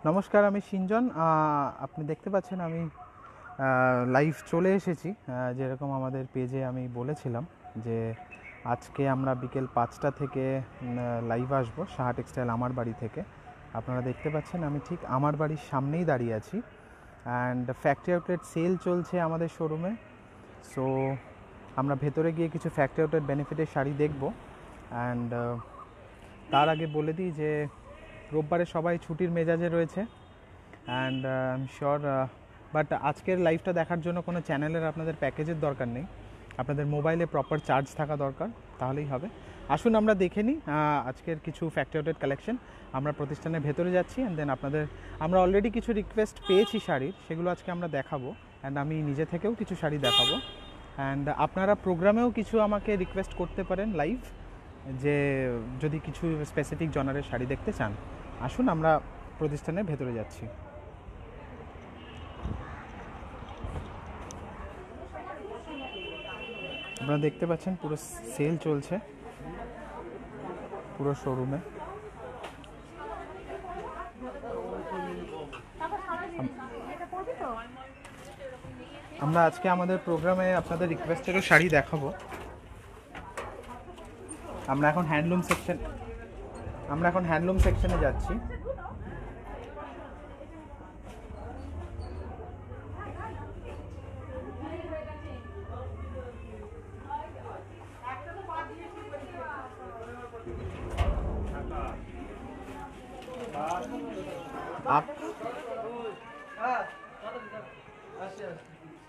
নমস্কার, আমি সিঞ্জন। আপনি দেখতে পাচ্ছেন আমি লাইভ চলে এসেছি। যেরকম আমাদের পেজে আমি বলেছিলাম যে আজকে আমরা বিকেল 5টা থেকে লাইভ আসবো সাহা টেক্সটাইল আমার বাড়ি থেকে। আপনারা দেখতে পাচ্ছেন আমি ঠিক আমার বাড়ির সামনেই দাঁড়িয়ে আছি। অ্যান্ড ফ্যাক্টরি আউটলেট সেল চলছে আমাদের শোরুমে। সো আমরা ভেতরে গিয়ে কিছু ফ্যাক্টরি আউটলেট বেনিফিটের শাড়ি দেখব। অ্যান্ড তার আগে বলে দিই যে রোববারে সবাই ছুটির মেজাজে রয়েছে। And I am sure but আজকের লাইভটা দেখার জন্য কোনো চ্যানেলের আপনাদের প্যাকেজের দরকার নেই, আপনাদের মোবাইলে প্রপার চার্জ থাকা দরকার, তাহলেই হবে। আসুন আমরা দেখে নিই আজকের কিছু ফ্যাক্টরি আউটলেট কালেকশন। আমরা প্রতিষ্ঠানের ভেতরে যাচ্ছি অ্যান্ড দেন আমরা অলরেডি কিছু রিকোয়েস্ট পেয়েছি শাড়ির, সেগুলো আজকে আমরা দেখাবো। অ্যান্ড আমি নিজে থেকেও কিছু শাড়ি দেখাবো। অ্যান্ড আপনারা প্রোগ্রামেও কিছু আমাকে রিকোয়েস্ট করতে পারেন লাইভ, যে যদি কিছু স্পেসিফিক জনারের শাড়ি দেখতে চান। আসুন আমরা প্রতিষ্ঠানের ভেতরে যাচ্ছি। আপনারা দেখতে পাচ্ছেন পুরো সেল চলছে পুরো শোরুমে। আমরা আজকে আমাদের প্রোগ্রামে আপনাদের রিকোয়েস্টেরও শাড়ি দেখাবো। আমরা এখন হ্যান্ডলুম সেকশনে যাচ্ছি।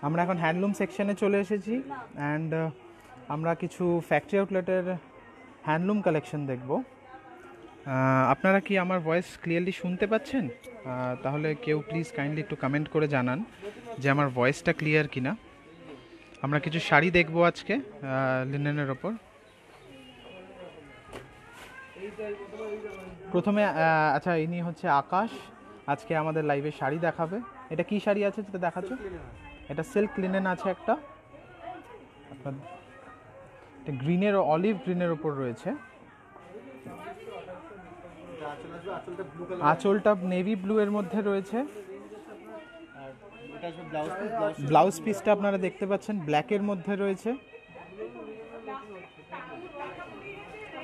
আমরা এখন হ্যান্ডলুম সেকশনে চলে এসেছি। অ্যান্ড আমরা কিছু ফ্যাক্টরি আউটলেটের হ্যান্ডলুম কালেকশন দেখব। আপনারা কি আমার ভয়েস ক্লিয়ারলি শুনতে পাচ্ছেন? তাহলে কেউ প্লিজ কাইন্ডলি একটু কমেন্ট করে জানান যে আমার ভয়েসটা ক্লিয়ার কিনা। আমরা কিছু শাড়ি দেখব আজকে লিনেনের ওপর। প্রথমে আচ্ছা, ইনি হচ্ছে আকাশ, আজকে আমাদের লাইভে শাড়ি দেখাবে। এটা কি শাড়ি আছে যেটা দেখাচ্ছ? এটা সিল্ক লিনেন আছে একটা, আপনার গ্রিনের অলিভ গ্রিনের উপর রয়েছে। আঁচলটা নেভি ব্লু এর মধ্যে রয়েছে। ব্লাউজ পিসটা আপনারা দেখতে পাচ্ছেন ব্ল্যাকের মধ্যে রয়েছে।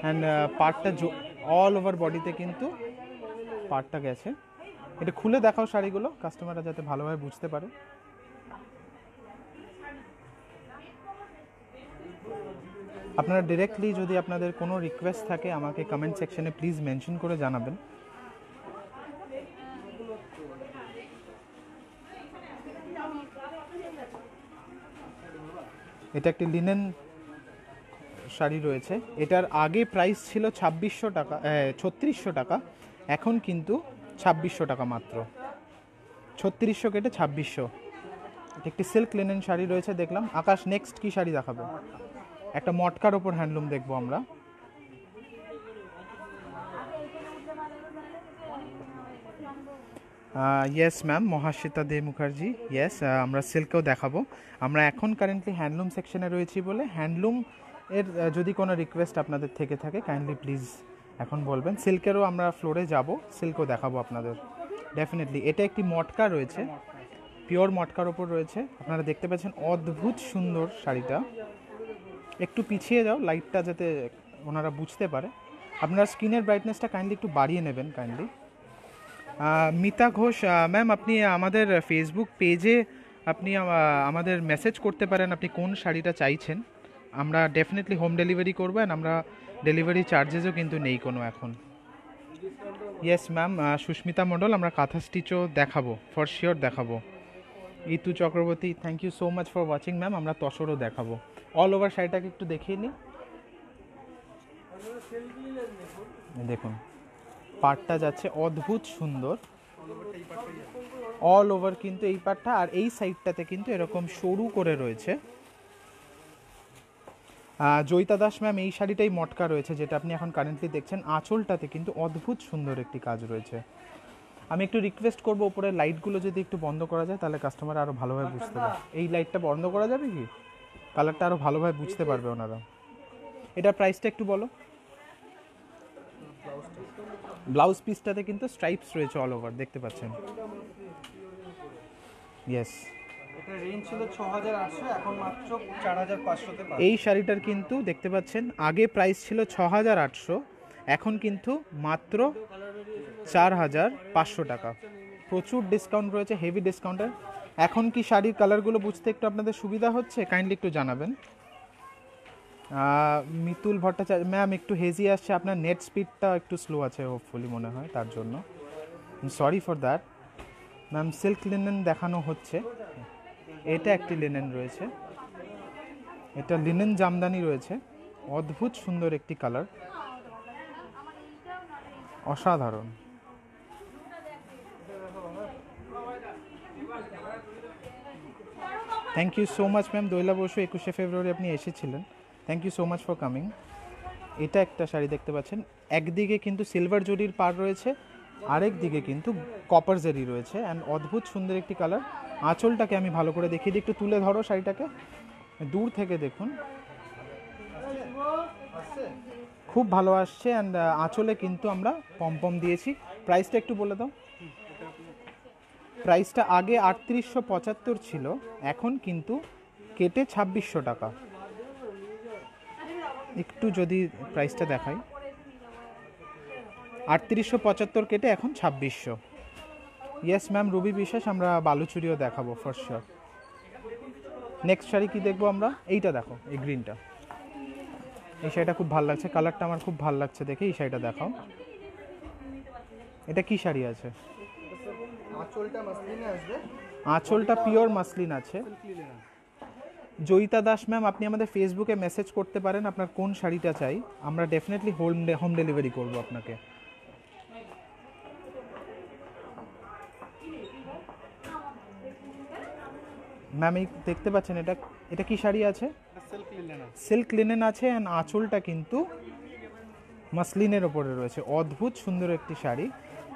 অ্যান্ড পার্টটা অল ওভার বডিতে কিন্তু পার্টটা গেছে। এটা খুলে দেখাও শাড়িগুলো, কাস্টমাররা যাতে ভালোভাবে বুঝতে পারে। আপনারা ডিরেক্টলি যদি আপনাদের কোনো রিকোয়েস্ট থাকে আমাকে কমেন্ট সেকশনে প্লিজ মেনশন করে জানাবেন। এটা একটি লিনেন শাড়ি রয়েছে। এটার আগে প্রাইস ছিল 3600 টাকা, এখন কিন্তু 2600 টাকা মাত্র। 3600 কেটে 2600। এটা একটি সিল্ক লিনেন শাড়ি রয়েছে দেখলাম। আকাশ, নেক্সট কি শাড়ি দেখাবে? একটা মটকার ওপর হ্যান্ডলুম দেখবো আমরা। ইয়েস ম্যাম, মহাশ্বেতা দে মুখার্জি। ইয়েস, আমরা সিল্কেও দেখাবো। আমরা এখন কারেন্টলি হ্যান্ডলুম সেকশনে রয়েছি বলে হ্যান্ডলুম এর যদি কোনো রিকোয়েস্ট আপনাদের থেকে থাকে কাইন্ডলি প্লিজ এখন বলবেন। সিল্কেরও আমরা ফ্লোরে যাব, সিল্কও দেখাবো আপনাদের ডেফিনেটলি। এটা একটি মটকা রয়েছে, পিওর মটকার ওপর রয়েছে। আপনারা দেখতে পাচ্ছেন অদ্ভুত সুন্দর শাড়িটা। একটু পিছিয়ে যাও লাইটটা যাতে ওনারা বুঝতে পারে। আপনারা স্ক্রিনের ব্রাইটনেসটা কাইন্ডলি একটু বাড়িয়ে নেবেন কাইন্ডলি। মিতা ঘোষ ম্যাম, আপনি আমাদের ফেসবুক পেজে আপনি আমাদের মেসেজ করতে পারেন আপনি কোন শাড়িটা চাইছেন। আমরা ডেফিনেটলি হোম ডেলিভারি করবো। অ্যান্ড আমরা ডেলিভারি চার্জেসও কিন্তু নেই কোনো এখন। ইয়েস ম্যাম, সুস্মিতা মণ্ডল, আমরা কাঁথা স্টিচও দেখাবো, ফর শিওর দেখাবো। Itu Chakraborty, thank you so much for watching ma'am. আমরা তসরও দেখাবো। অল ওভার শাড়িটাকে একটু দেখিয়ে নিই। দেখুন পার্টটা যাচ্ছে অদ্ভুত সুন্দর, অল ওভার কিন্তু এই পার্টটা। আর এই সাইডটাতে কিন্তু এরকম সরু করে রয়েছে। জয়িতা দাস ম্যাম, এই শাড়িটাই মটকা রয়েছে যেটা আপনি এখন কারেন্টলি দেখছেন। আঁচলটাতে কিন্তু অদ্ভুত সুন্দর একটি কাজ রয়েছে। আমি একটু রিকোয়েস্ট করবো উপরের লাইটগুলো যদি একটু বন্ধ করা যায় তাহলে কাস্টমার আরও ভালোভাবে বুঝতে পারবে। এই লাইটটা বন্ধ করা যাবে কি? কালারটা আরও ভালোভাবে বুঝতে পারবে ওনারা। এটার প্রাইসটা একটু বলো। ব্লাউজ পিসটাতে কিন্তু স্ট্রাইপস রয়েছে অল ওভার, দেখতে পাচ্ছেন। ইয়েস, এটা রেঞ্জ ছিল 6800, এখন মাত্র 4500 তে। এই শাড়িটার কিন্তু দেখতে পাচ্ছেন আগে প্রাইস ছিল 6800, এখন কিন্তু মাত্র 4500 টাকা। প্রচুর ডিসকাউন্ট রয়েছে, হেভি ডিসকাউন্টের। এখন কি শাড়ির কালারগুলো বুঝতে একটু আপনাদের সুবিধা হচ্ছে? কাইন্ডলি একটু জানাবেন। মিতুল ভট্টাচার্য ম্যাম, একটু হেজি আসছে, আপনার নেট স্পিডটা একটু স্লো আছে হোপফুলি মনে হয়, তার জন্য sorry for that ma'am. Silk linen দেখানো হচ্ছে, এটা একটি লিনেন রয়েছে, এটা লিনেন জামদানি রয়েছে, অদ্ভুত সুন্দর একটি কালার, অসাধারণ। Thank you so much ma'am. Doila Basu, 21শে ফেব্রুয়ারি আপনি এসেছিলেন, thank you so much for coming. এটা একটা শাড়ি দেখতে পাচ্ছেন, একদিকে কিন্তু সিলভার জরির পাড় রয়েছে, আরেক দিকে কিন্তু কপার জেরি রয়েছে, অ্যান্ড অদ্ভুত সুন্দর একটি কালার। আঁচলটাকে আমি ভালো করে দেখিয়ে দিই, একটু তুলে ধরো শাড়িটাকে, দূর থেকে দেখুন, খুব ভালো আসছে। অ্যান্ড আঁচলে কিন্তু আমরা পম দিয়েছি। প্রাইসটা একটু বলে দাও। প্রাইসটা আগে 3875 ছিল, এখন কিন্তু কেটে 2600 টাকা। একটু যদি প্রাইসটা দেখাই, 3875 কেটে এখন 2600। ইয়েস ম্যাম, রুবি বিশ্বাস, আমরা বালুচুরিও দেখাবো ফর শিওর। নেক্সট শাড়ি কি দেখবো আমরা? এইটা দেখো, এই গ্রিনটা, এই শাড়িটা খুব ভালো লাগছে, কালারটা আমার খুব ভালো লাগছে দেখে। এই শাড়িটা দেখাও, এটা কি শাড়ি আছে? আঁচলটা মাসলিনে আসবে, আঁচলটা পিওর মাসলিন আছে। জয়িতা দাস ম্যাম, আপনি আমাদের ফেসবুকে মেসেজ করতে পারেন আপনার কোন শাড়িটা চাই, আমরা ডেফিনেটলি হোম ডেলিভারি করব আপনাকে। ম্যাম এই দেখতে পাচ্ছেন, এটা কি শাড়ি আছে? সিল্ক লিনেন আছে, অ্যান্ড আঁচলটা কিন্তু মাসলিনের ওপরে রয়েছে, অদ্ভুত সুন্দর একটি শাড়ি।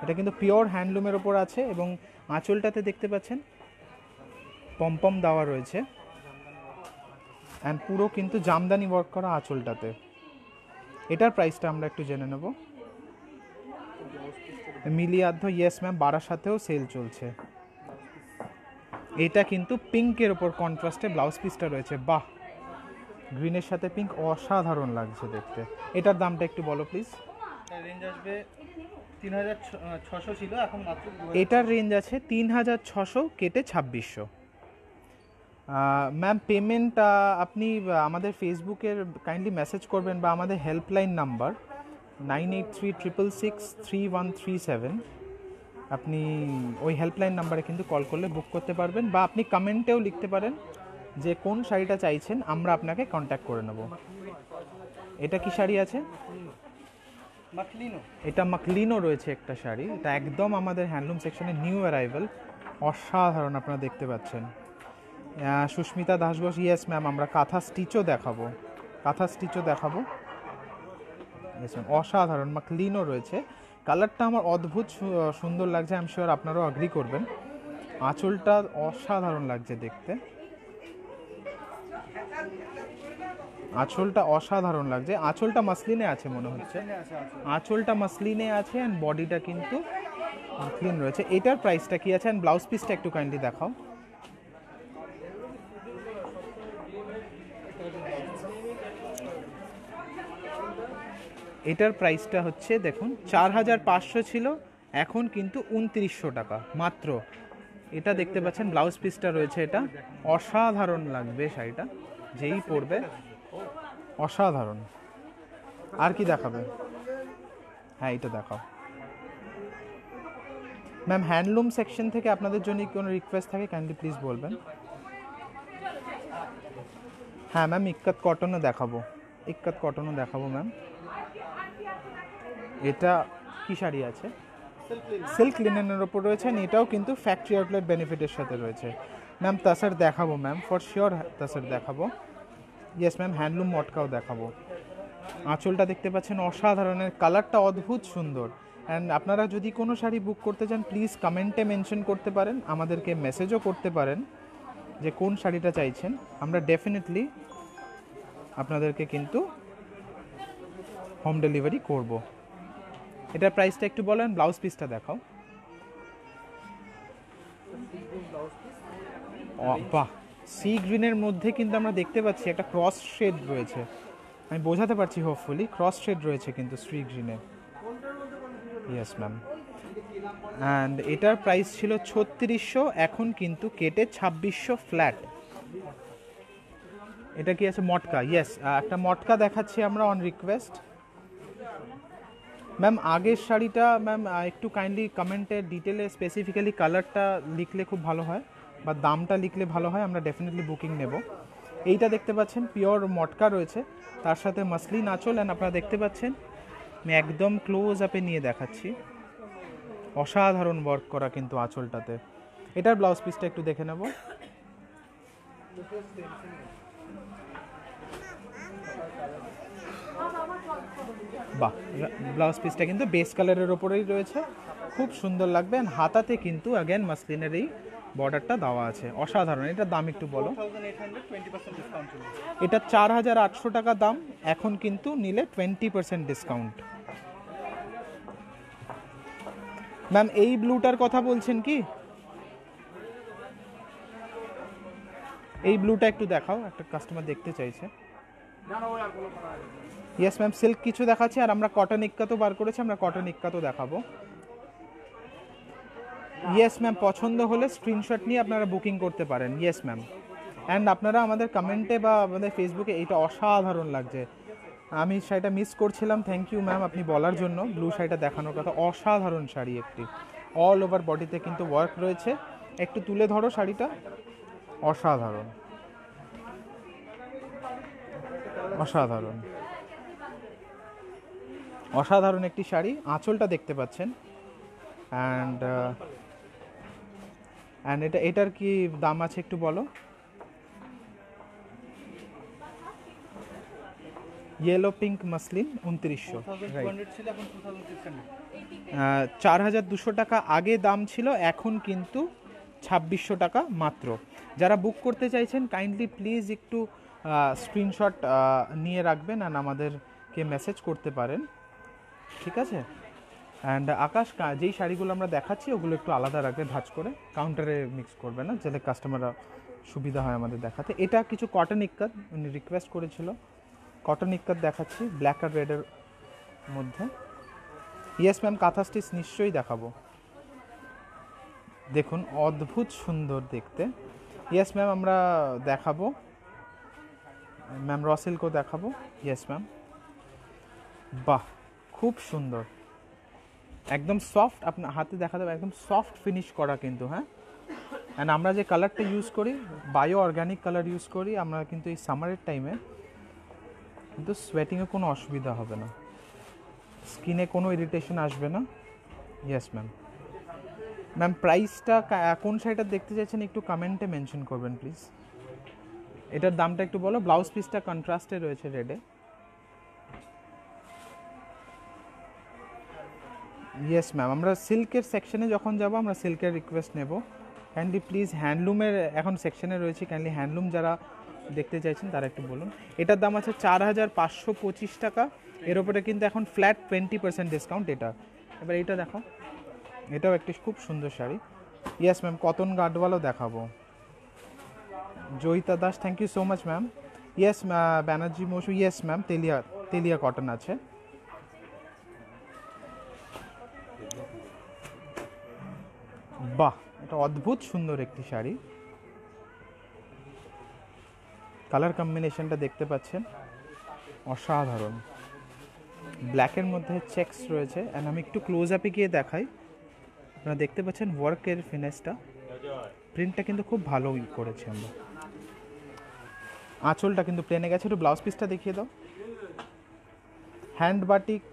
এটা কিন্তু পিওর হ্যান্ডলুমের ওপর আছে, এবং আঁচলটাতে দেখতে পাচ্ছেন পম দেওয়া রয়েছে, অ্যান্ড পুরো কিন্তু জামদানি ওয়ার্ক করা আঁচলটাতে। এটার প্রাইসটা আমরা একটু জেনে নেব। মিলিয়ার্ধ, ইয়েস ম্যাম, বারাসাতেও সেল চলছে। এটা কিন্তু পিঙ্কের ওপর কন্ট্রাস্টে ব্লাউজ পিসটা রয়েছে, বাহ, গ্রিনের সাথে পিঙ্ক, অসাধারণ লাগছে দেখতে। এটার দামটা একটু বলো প্লিজ। রেঞ্জ আসবে 3600 ছিল, এখন মাত্র এটার রেঞ্জ আছে 3600 কেটে 2600। ম্যাম পেমেন্ট আপনি আমাদের ফেসবুকের কাইন্ডলি মেসেজ করবেন, বা আমাদের হেল্পলাইন নাম্বার 9836663137, আপনি ওই হেল্পলাইন নাম্বারে কিন্তু কল করলে বুক করতে পারবেন, বা আপনি কমেন্টেও লিখতে পারেন যে কোন শাড়িটা চাইছেন, আমরা আপনাকে কন্ট্যাক্ট করে নেব। এটা কি শাড়ি আছে? মাকলিনো, এটা মাকলিনো রয়েছে একটা শাড়ি, এটা একদম আমাদের হ্যান্ডলুম সেকশনে নিউ অ্যারাইভাল, অসাধারণ, আপনারা দেখতে পাচ্ছেন। সুস্মিতা দাস ঘোষ, ইয়েস ম্যাম, আমরা কাঁথা স্টিচও দেখাবো, ইয়েস ম্যাম, অসাধারণ মাকলিনো রয়েছে। কালারটা আমার অদ্ভুত সুন্দর লাগছে, আই এম শিওর আপনারাও অ্যাগ্রি করবেন। আঁচলটা অসাধারণ লাগছে দেখতে, আঁচলটা অসাধারণ লাগছে। আঁচলটা মাসলিনে আছে মনে হচ্ছে, আঁচলটা মাসলিনে আছে, অ্যান্ড বডিটা কিন্তু ক্লিন রয়েছে। এটার প্রাইসটা কি আছে, অ্যান্ড ব্লাউজ পিসটা একটু কাইন্ডলি দেখাও। এটার প্রাইসটা হচ্ছে দেখুন 4500 ছিল, এখন কিন্তু 2900 টাকা মাত্র। এটা দেখতে পাচ্ছেন, ব্লাউজ পিসটা রয়েছে, এটা অসাধারণ লাগবে শাড়িটা, যেই পরবে অসাধারণ। আর কি দেখাবে? হ্যাঁ, এটা দেখাও ম্যাম। হ্যান্ডলুম সেকশন থেকে আপনাদের জন্য কোনো রিকোয়েস্ট থাকে কাইন্ডলি প্লিজ বলবেন। হ্যাঁ ম্যাম, ইক্কাত কটনও দেখাবো, ম্যাম। এটা কি শাড়ি আছে? সিল্ক লিনেনের ওপর রয়েছে, এটাও কিন্তু ফ্যাক্টরি আউটলেট বেনিফিটের সাথে রয়েছে। ম্যাম তাসার দেখাবো, ম্যাম ফর শিওর তাসার দেখাবো। ইয়েস ম্যাম, হ্যান্ডলুম মটকাও দেখাবো। আঁচলটা দেখতে পাচ্ছেন অসাধারণের, কালারটা অদ্ভুত সুন্দর। অ্যান্ড আপনারা যদি কোনো শাড়ি বুক করতে চান প্লিজ কমেন্টে মেনশন করতে পারেন, আমাদেরকে মেসেজও করতে পারেন যে কোন শাড়িটা চাইছেন, আমরা ডেফিনেটলি আপনাদেরকে কিন্তু হোম ডেলিভারি করব। এটার প্রাইসটা একটু বলেন, ব্লাউজ পিসটা দেখাও। বাহ, সি গ্রিনের মধ্যে কিন্তু আমরা দেখতে পাচ্ছি একটা ক্রস শেড রয়েছে, আমি বোঝাতে পারছি হোপফুলি, ক্রস শেড রয়েছে কিন্তু সি গ্রিনের। Yes ma'am. অ্যান্ড এটার প্রাইস ছিল 3600, এখন কিন্তু কেটে 2600 ফ্ল্যাট। এটা কি আছে, মটকা? ইয়েস, একটা মটকা দেখাচ্ছি আমরা অন রিকোয়েস্ট। ম্যাম আগের শাড়িটা ম্যাম একটু কাইন্ডলি কমেন্টে ডিটেলে স্পেসিফিক্যালি কালারটা লিখলে খুব ভালো হয়, বা দামটা লিখলে ভালো হয়, আমরা ডেফিনেটলি বুকিং নেব। এইটা দেখতে পাচ্ছেন পিওর মটকা রয়েছে, তার সাথে মাসলিন আঁচল, অ্যান্ড আপনারা দেখতে পাচ্ছেন আমি একদম ক্লোজ আপে নিয়ে দেখাচ্ছি, অসাধারণ ওয়ার্ক করা কিন্তু আঁচলটাতে। এটার ব্লাউজ পিসটা একটু দেখে নেব। বাহ, ব্লাউজ পিসটা কিন্তু বেস কালারের ওপরেই রয়েছে, খুব সুন্দর লাগবে। অ্যান্ড হাতাতে কিন্তু অ্যাগেন মাসলিনের এই বর্ডারটা দেওয়া আছে, অসাধারণ। এটার দাম একটু বলো। 4800, 20% ডিসকাউন্ট চলে। এটা 4800 টাকা দাম, এখন কিন্তু নিলে 20% ডিসকাউন্ট। ম্যাম এই ব্লুটার কথা বলছেন কি? এই ব্লুটা একটু দেখাও, একটা কাস্টমার দেখতে চাইছে। ইয়েস ম্যাম, সিল্ক কিছু দেখাচ্ছি, আর আমরা কটন ইক্কা তো বার করেছি, আমরা কটন ইক্কা তো দেখাবো। ইয়েস ম্যাম, পছন্দ হলে স্ক্রিনশট নিয়ে আপনারা বুকিং করতে পারেন। ইয়েস ম্যাম, অ্যান্ড আপনারা আমাদের কমেন্টে বা আমাদের ফেসবুকে, এইটা অসাধারণ লাগছে, আমি শাড়িটা মিস করছিলাম, থ্যাংক ইউ ম্যাম আপনি বলার জন্য, ব্লু শাড়িটা দেখানোর কথা। অসাধারণ শাড়ি একটি, অল ওভার বডিতে কিন্তু ওয়ার্ক রয়েছে। একটু তুলে ধরো শাড়িটা, অসাধারণ অসাধারণ অসাধারণ একটি শাড়ি। আঁচলটা দেখতে পাচ্ছেন, অ্যান্ড এটার কি দাম আছে একটু বলো। ইয়েলো পিঙ্ক মাসলিন 2900, 4200 ছিল, এখন 2600। 4200 টাকা আগে দাম ছিল, এখন কিন্তু 2600 টাকা মাত্র। যারা বুক করতে চাইছেন কাইন্ডলি প্লিজ একটু স্ক্রিনশট নিয়ে রাখবেন, আর আমাদেরকে মেসেজ করতে পারেন, ঠিক আছে? অ্যান্ড আকাশ, যেই শাড়িগুলো আমরা দেখাচ্ছি ওগুলো একটু আলাদা রাখবে, ভাঁজ করে কাউন্টারে মিক্স করবে না, যাতে কাস্টমাররা সুবিধা হয় আমাদের দেখাতে। এটা কিছু কটন ইক্কাত উনি রিকোয়েস্ট করেছিল, কটন ইক্কাত দেখাচ্ছি ব্ল্যাক আর রেডের মধ্যে। ইয়েস ম্যাম, কাঁথা স্টিচ নিশ্চয়ই দেখাবো, দেখুন অদ্ভুত সুন্দর দেখতে। ইয়েস ম্যাম, আমরা দেখাবো ম্যাম, র সিল্কও দেখাবো। ইয়েস ম্যাম, বাহ খুব সুন্দর, একদম সফট, আপনার হাতে দেখা যাবে একদম সফট ফিনিশ করা কিন্তু। হ্যাঁ, অ্যান্ড আমরা যে কালারটা ইউজ করি বায়ো অর্গ্যানিক কালার ইউজ করি আমরা, কিন্তু এই সামারের টাইমে কিন্তু সোয়েটিংয়ে কোনো অসুবিধা হবে না, স্কিনে কোনো ইরিটেশন আসবে না। Yes ma'am. ম্যাম প্রাইসটা কোন শাড়িটা দেখতে চাইছেন একটু কমেন্টে মেনশন করবেন প্লিজ। এটার দামটা একটু বলো। ব্লাউজ পিসটা কন্ট্রাস্টে রয়েছে রেডে। ইয়েস ম্যাম, আমরা সিল্কের সেকশনে যখন যাব আমরা সিল্কের রিকোয়েস্ট নেব, কাইন্ডলি প্লিজ। হ্যান্ডলুমের এখন সেকশনে রয়েছে, কাইন্ডলি হ্যান্ডলুম যারা দেখতে চাইছেন তারা একটু বলুন। এটার দাম আছে 4525 টাকা, এর ওপরে কিন্তু এখন ফ্ল্যাট 20% ডিসকাউন্ট এটা। এবার এইটা দেখো, এটাও একটি খুব সুন্দর শাড়ি। ইয়েস ম্যাম, কটন গার্ডওয়ালাও দেখাবো। Joyita Das, thank you so much ma'am. Yes Banerjee Mousumi, yes ma'am, তেলিয়া cotton আছে। বাহ, এটা অদ্ভুত সুন্দর একটি শাড়ি, কালার কম্বিনেশনটা দেখতে পাচ্ছেন অসাধারণ, ব্ল্যাকের মধ্যে চেকস রয়েছে। অ্যান্ড আমি একটু ক্লোজ আপে গিয়ে দেখাই, আপনারা দেখতে পাচ্ছেন ওয়ার্কের ফিনিশটা, প্রিন্টটা কিন্তু খুব ভালো করেছে আমরা। আঁচলটা কিন্তু প্লেনে গেছে, একটু ব্লাউজ পিসটা দেখিয়ে দাও। হ্যান্ড বাটিক,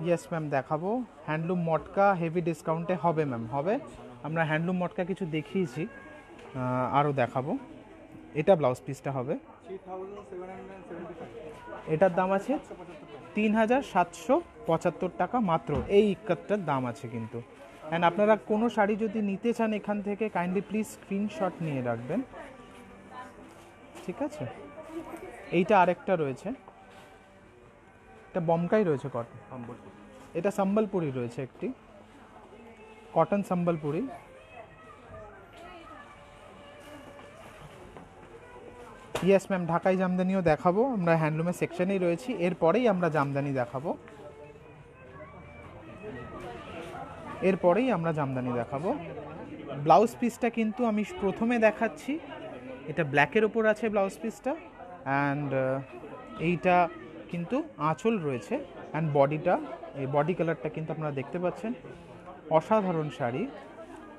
ইয়েস ম্যাম দেখাবো। হ্যান্ডলুম মটকা হেভি ডিসকাউন্টে হবে ম্যাম, হবে। আমরা হ্যান্ডলুম মটকা কিছু দেখিয়েছি, আরও দেখাবো। এটা ব্লাউজ পিসটা হবে, 3775। এটার দাম আছে 3775 টাকা মাত্র, এই ইক্কাতটার দাম আছে কিন্তু। অ্যান্ড আপনারা কোনো শাড়ি যদি নিতে চান এখান থেকে কাইন্ডলি প্লিজ স্ক্রিনশট নিয়ে রাখবেন, ঠিক আছে? এইটা আরেকটা রয়েছে, এটা বমকাই রয়েছে কটন, এটা সম্বলপুরি রয়েছে, একটি কটন সম্বলপুরি। ইয়েস ম্যাম, ঢাকাই জামদানিও দেখাবো, আমরা হ্যান্ডলুমের সেকশনেই রয়েছি, এরপরেই আমরা জামদানি দেখাবো। ব্লাউজ পিসটা কিন্তু আমি প্রথমে দেখাচ্ছি, এটা ব্ল্যাকের ওপর আছে ব্লাউজ পিসটা, অ্যান্ড এইটা কিন্তু আঁচল রয়েছে, অ্যান্ড বডিটা, এই বডি কালারটা কিন্তু আপনারা দেখতে পাচ্ছেন, অসাধারণ শাড়ি।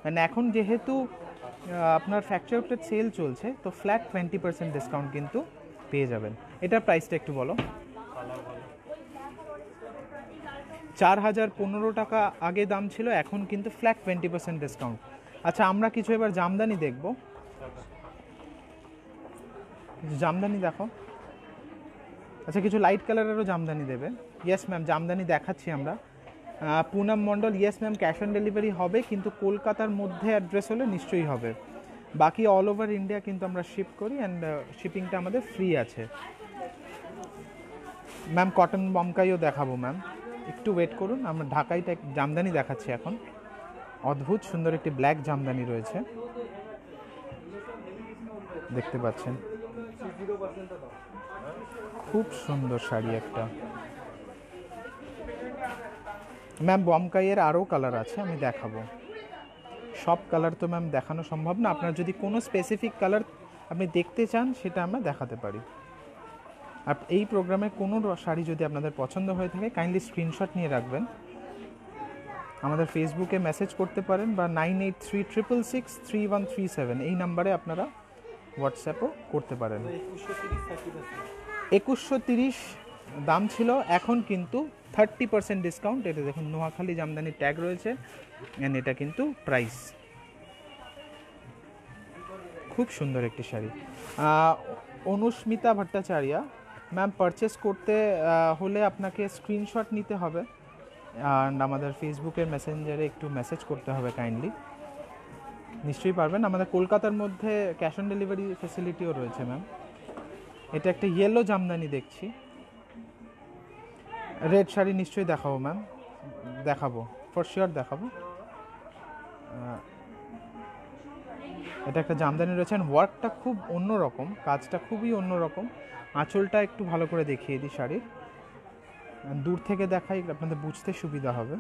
অ্যান্ড এখন যেহেতু আপনার ফ্যাক্টরি আউটলেট সেল চলছে, তো ফ্ল্যাট 20% ডিসকাউন্ট কিন্তু পেয়ে যাবেন। এটার প্রাইসটা একটু বলো। 4015 টাকা আগে দাম ছিল, এখন কিন্তু ফ্ল্যাট 20% ডিসকাউন্ট। আচ্ছা, আমরা কিছু এবার জামদানি দেখব, জামদানি দেখো। আচ্ছা, কিছু লাইট কালারেরও জামদানি দেবে। ইয়েস ম্যাম, জামদানি দেখাচ্ছি আমরা। Punam Mondal, yes ma'am, cash on delivery হবে, কিন্তু কলকাতার মধ্যে অ্যাড্রেস হলে নিশ্চয়ই হবে। বাকি অল ওভার ইন্ডিয়া কিন্তু আমরা শিপ করি, অ্যান্ড শিপিংটা আমাদের ফ্রি আছে। ম্যাম, কটন বমকাইও দেখাবো ম্যাম, একটু ওয়েট করুন, আমরা ঢাকাইটা জামদানি দেখাচ্ছি এখন। অদ্ভুত সুন্দর একটি ব্ল্যাক জামদানি রয়েছে, দেখতে পাচ্ছেন, খুব সুন্দর শাড়ি একটা। ম্যাম, বমকাইয়ের আরও কালার আছে, আমি দেখাবো। সব কালার তো ম্যাম দেখানো সম্ভব না, আপনার যদি কোনো স্পেসিফিক কালার আপনি দেখতে চান সেটা আমরা দেখাতে পারি। আর এই প্রোগ্রামে কোনো শাড়ি যদি আপনাদের পছন্দ হয়ে থাকে, কাইন্ডলি স্ক্রিনশট নিয়ে রাখবেন, আমাদের ফেসবুকে মেসেজ করতে পারেন, বা 9836663137 এই নাম্বারে আপনারা হোয়াটসঅ্যাপও করতে পারেন। 2130 দাম ছিল, এখন কিন্তু 30% ডিসকাউন্ট। এটা দেখুন, নোয়াখালী জামদানি ট্যাগ রয়েছে, অ্যান্ড এটা কিন্তু প্রাইস। খুব সুন্দর একটি শাড়ি। অনুস্মিতা ভট্টাচার্য ম্যাম, পারচেস করতে হলে আপনাকে স্ক্রিনশট নিতে হবে, অ্যান্ড আমাদের ফেসবুকের মেসেঞ্জারে একটু মেসেজ করতে হবে কাইন্ডলি। নিশ্চয়ই পারবেন, আমাদের কলকাতার মধ্যে ক্যাশ অন ডেলিভারি ফেসিলিটিও রয়েছে ম্যাম। এটা একটা ইয়েলো জামদানি দেখছি, রেড শাড়ি নিশ্চয়ই দেখাবো ম্যাম, দেখাবো, ফর শিওর দেখাবো। এটা একটা জামদানি রয়েছে, ওয়ার্কটা খুব অন্যরকম, কাজটা খুবই অন্যরকম। আঁচলটা একটু ভালো করে দেখিয়ে দিই শাড়ির, দূর থেকে দেখাই আপনাদের বুঝতে সুবিধা হবে।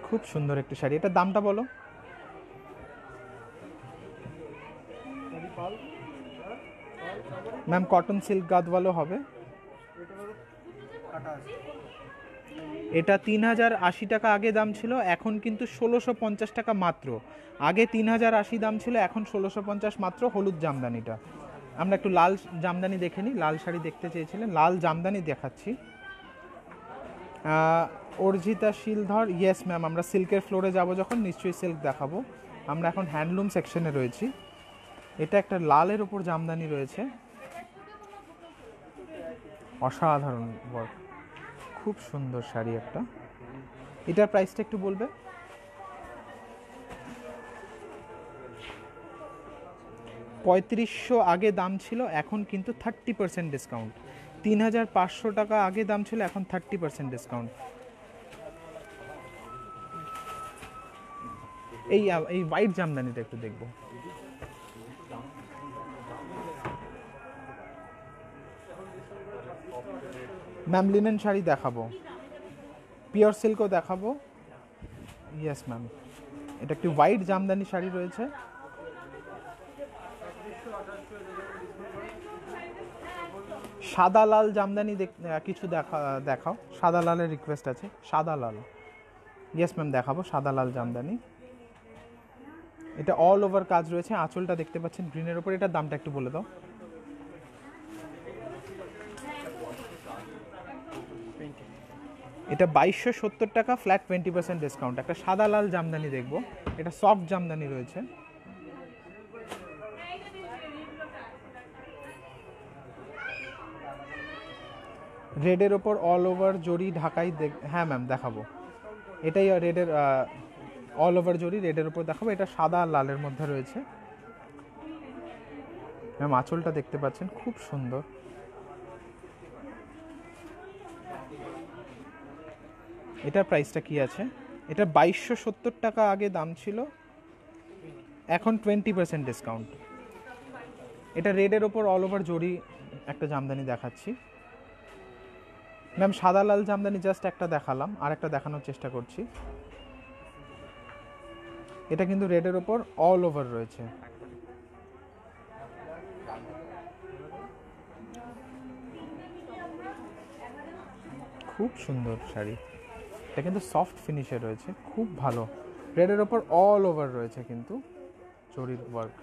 খুব সুন্দর একটি শাড়ি, এটার দামটা বলো। ম্যাম, কটন সিল্ক গাদওয়ালও হবে। এটা 3080 টাকা আগে দাম ছিল, এখন কিন্তু 1650 টাকা মাত্র। আগে 3080 দাম ছিল, এখন 1650 মাত্র। হলুদ জামদানিটা আমরা একটু লাল জামদানি দেখে নিই, লাল শাড়ি দেখতে চেয়েছিলেন, লাল জামদানি দেখাচ্ছি। অর্জিতা শিলধর, ইয়েস ম্যাম, আমরা সিল্কের ফ্লোরে যাব যখন নিশ্চয়ই সিল্ক দেখাবো। আমরা এখন হ্যান্ডলুম সেকশনে রয়েছি। এটা একটা লালের ওপর জামদানি রয়েছে, অসাধারণ ওয়ার্ক, খুব সুন্দর শাড়ি একটা। এটার প্রাইসটা একটু বলবে। 3500 আগে দাম ছিল, এখন কিন্তু 30% ডিসকাউন্ট। 3500 টাকা আগে দাম ছিল, এখন 30% ডিসকাউন্ট। এই হোয়াইট জামদানিটা একটু দেখবো। ম্যাম, লিনেন শাড়ি দেখাবো, পিওর সিল্কও দেখাবো। ইয়েস ম্যাম, এটা একটি হোয়াইট জামদানি শাড়ি রয়েছে, সাদা লাল জামদানি কিছু দেখাও, সাদা লালের রিকোয়েস্ট আছে, সাদা লাল। ইয়েস ম্যাম, দেখাবো সাদা লাল জামদানি। এটা অল ওভার কাজ রয়েছে, আঁচলটা দেখতে পাচ্ছেন গ্রিনের ওপর। এটার দামটা একটু বলে দাও। এটা 2270 টাকা, ফ্ল্যাট 20% ডিসকাউন্ট। একটা সাদা লাল জামদানি দেখবো, এটা সফট জামদানি রয়েছে। রেডের ওপর অল ওভার জরি ঢাকাই হ্যাঁ ম্যাম, দেখাবো। এটাই রেডের অল ওভার জরি, রেডের ওপর দেখাবো। এটা সাদা আর লালের মধ্যে রয়েছে ম্যাম। আঁচলটা দেখতে পাচ্ছেন, খুব সুন্দর। এটার প্রাইসটা কি আছে? এটা 2270 টাকা আগে দাম ছিল, এখন 20% ডিসকাউন্ট। এটা রেডের ওপর অল ওভার জরি একটা জামদানি দেখাচ্ছি ম্যাম। সাদা লাল জামদানি জাস্ট একটা দেখালাম, আর একটা দেখানোর চেষ্টা করছি। এটা কিন্তু রেডের ওপর অল ওভার রয়েছে। খুব সুন্দর শাড়ি, এটা কিন্তু সফট ফিনিশে রয়েছে, খুব ভালো। রেডের ওপর অল ওভার রয়েছে কিন্তু জরির ওয়ার্ক।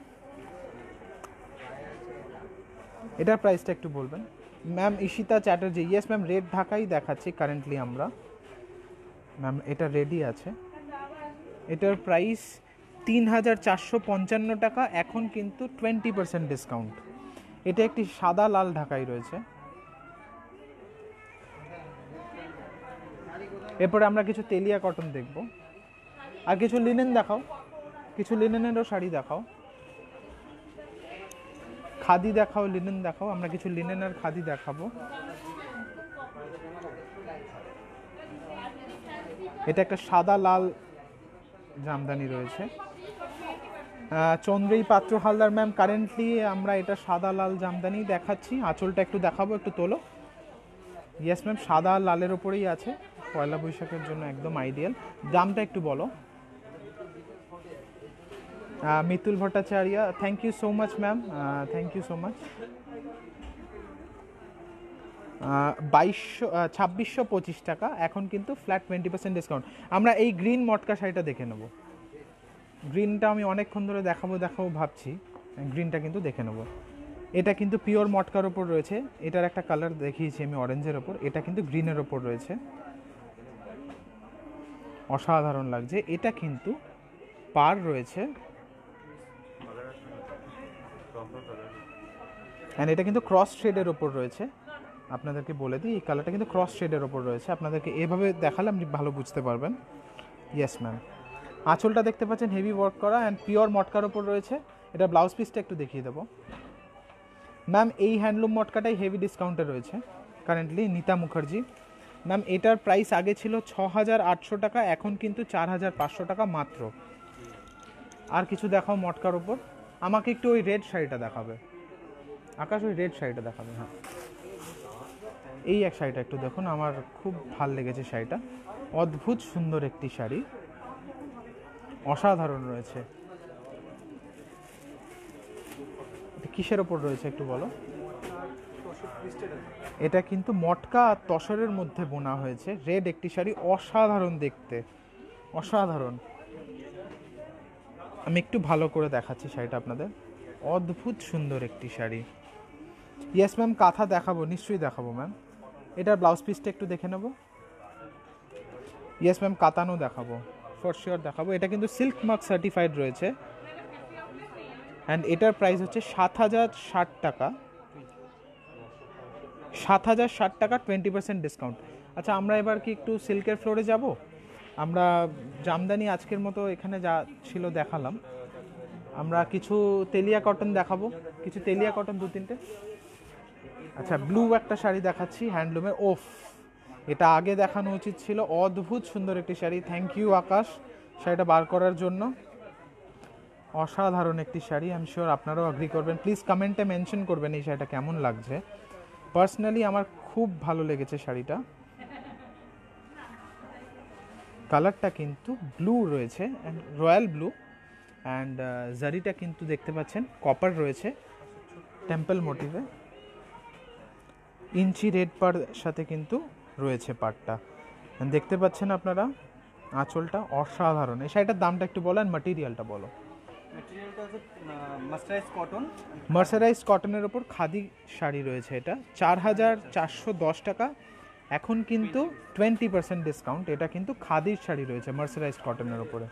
এটার প্রাইসটা একটু বলবেন ma'am? Ishita Chatterjee, yes ma'am, red ঢাকাই দেখাচ্ছি কারেন্টলি আমরা ম্যাম। এটা রেডি আছে, এটার প্রাইস 3455 টাকা, এখন কিন্তু 20% ডিসকাউন্ট। এটা একটি সাদা লাল ঢাকাই রয়েছে। এরপরে আমরা কিছু তেলিয়া কটন দেখব, আর কিছু লিনেন দেখাও, কিছু লিনেনেরও শাড়ি দেখাও, খাদি দেখাও, লিনেন দেখাও। আমরা কিছু লিনেন আর খাদি দেখাবো। এটা একটা সাদা লাল জামদানি রয়েছে। চন্দ্রী পাত্র হালদার ম্যাম, কারেন্টলি আমরা এটা সাদা লাল জামদানি দেখাচ্ছি। আঁচলটা একটু দেখাবো, একটু তোলো। ইয়েস ম্যাম, সাদা লালের ওপরেই আছে, পয়লা বৈশাখের জন্য একদম আইডিয়াল। দামটা একটু বলো। Mitul Bhattacharya, thank you so much ma'am, thank you so much. 2625 টাকা, এখন কিন্তু ফ্ল্যাট 20% ডিসকাউন্ট। আমরা এই গ্রিন মটকা শাড়িটা দেখে নেব। গ্রিনটা আমি অনেকক্ষণ ধরে দেখাবো ভাবছি, গ্রিনটা কিন্তু দেখে নেব। এটা কিন্তু পিওর মটকার ওপর রয়েছে। এটার একটা কালার দেখিয়েছি আমি অরেঞ্জের ওপর, এটা কিন্তু গ্রিনের ওপর রয়েছে। অসাধারণ লাগছে। এটা কিন্তু পার রয়েছে, অ্যান্ড এটা কিন্তু ক্রস শেডের ওপর রয়েছে। আপনাদেরকে বলে দিই, এই কালারটা কিন্তু ক্রস শেডের ওপর রয়েছে। আপনাদেরকে এভাবে দেখালে আপনি ভালো বুঝতে পারবেন। ইয়েস ম্যাম, আঁচলটা দেখতে পাচ্ছেন হেভি ওয়ার্ক করা, অ্যান্ড পিওর মটকার ওপর রয়েছে। এটা ব্লাউজ পিসটা একটু দেখিয়ে দেবো ম্যাম। এই হ্যান্ডলুম মটকাটাই হেভি ডিসকাউন্টে রয়েছে কারেন্টলি। নিতা মুখার্জি ম্যাম, এটার প্রাইস আগে ছিল 6800 টাকা, এখন কিন্তু 4500 টাকা মাত্র। আর কিছু দেখাও মটকার ওপর। আমাকে একটু ওই রেড শাড়িটা দেখাবে আকাশ, ওই রেড শাড়িটা দেখাবে। হ্যাঁ, এই এক শাড়িটা একটু দেখুন, আমার খুব ভাল লেগেছে শাড়িটা। অদ্ভুত সুন্দর একটি শাড়ি, অসাধারণ রয়েছে। কিসের ওপর রয়েছে একটু বলো? এটা কিন্তু মটকা আর তসরের মধ্যে বোনা হয়েছে। রেড একটি শাড়ি, অসাধারণ দেখতে, অসাধারণ। আমি একটু ভালো করে দেখাচ্ছি শাড়িটা আপনাদের। অদ্ভুত সুন্দর একটি শাড়ি। ইয়েস ম্যাম, কাঁথা দেখাবো, নিশ্চয়ই দেখাবো ম্যাম। এটার ব্লাউজ পিসটা একটু দেখে নেব। ইয়েস ম্যাম, কাতানও দেখাবো, ফর শিওর দেখাবো। এটা কিন্তু সিল্ক মার্ক সার্টিফাইড রয়েছে, অ্যান্ড এটার প্রাইস হচ্ছে 7060 টাকা। 7060 টাকা, 20% ডিসকাউন্ট। আচ্ছা, আমরা এবার কি একটু সিল্কের ফ্লোরে যাব? আমরা জামদানি আজকের মতো এখানে যা ছিল দেখালাম। আমরা কিছু তেলিয়া কটন দেখাবো, কিছু তেলিয়া কটন 2-3টে। আচ্ছা, ব্লু একটা শাড়ি দেখাচ্ছি হ্যান্ডলুমের। ওফ, এটা আগে দেখানো উচিত ছিল। অদ্ভুত সুন্দর একটি শাড়ি। থ্যাংক ইউ আকাশ শাড়িটা বার করার জন্য। অসাধারণ একটি শাড়ি, আমি শিওর আপনারাও অ্যাগ্রি করবেন। প্লিজ কমেন্টে মেনশন করবেন এই শাড়িটা কেমন লাগছে। পার্সোনালি আমার খুব ভালো লেগেছে শাড়িটা। কালারটা কিন্তু ব্লু রয়েছে, রয়্যাল ব্লু, অ্যান্ড জারিটা কিন্তু দেখতে পাচ্ছেন কপার রয়েছে টেম্পল মোটিভে। ইঞ্চি রেড পার সাথে কিন্তু রয়েছে পাটটা, দেখতে পাচ্ছেন আপনারা। আঁচলটা অসাধারণ। এই শাড়িটার দামটা একটু বলেন, ম্যাটেরিয়ালটা বলো। ম্যাটেরিয়ালটা হচ্ছে মার্সারাইজ কটন। মার্সারাইজ কটনের ওপর খাদি শাড়ি রয়েছে। এটা 4410 টাকা, এখন কিন্তু 20% ডিসকাউন্ট। এটা কিন্তু খাদির শাড়ি রয়েছে মার্সারাইজ কটনের ওপরে।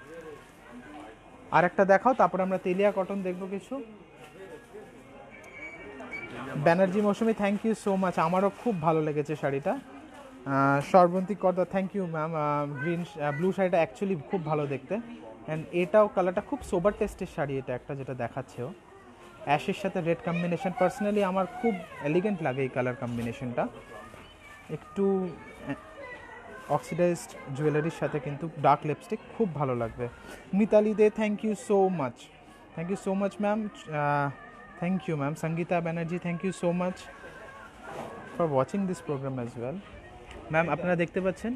আর একটা দেখাও, তারপরে আমরা তেলিয়া কটন দেখবো কিছু। Banerjee Mousumi, thank you so much, আমারও খুব ভালো লেগেছে শাড়িটা। Sarbanti Korda, thank you ma'am. Green blue শাড়িটা অ্যাকচুয়ালি খুব ভালো দেখতে, অ্যান্ড এটাও কালারটা খুব সোবার টেস্টের শাড়ি। এটা একটা যেটা দেখাচ্ছেও অ্যাশের সাথে রেড কম্বিনেশন, পার্সোনালি আমার খুব এলিগেন্ট লাগে এই কালার কম্বিনেশনটা। একটু অক্সিডাইজড জুয়েলারির সাথে কিন্তু ডার্ক লিপস্টিক খুব ভালো লাগবে। Mitali De, thank you so much, thank you so much ma'am, thank you ma'am. Sangita Banerjee, thank you so much for watching this programme as well. Ma'am আপনারা দেখতে পাচ্ছেন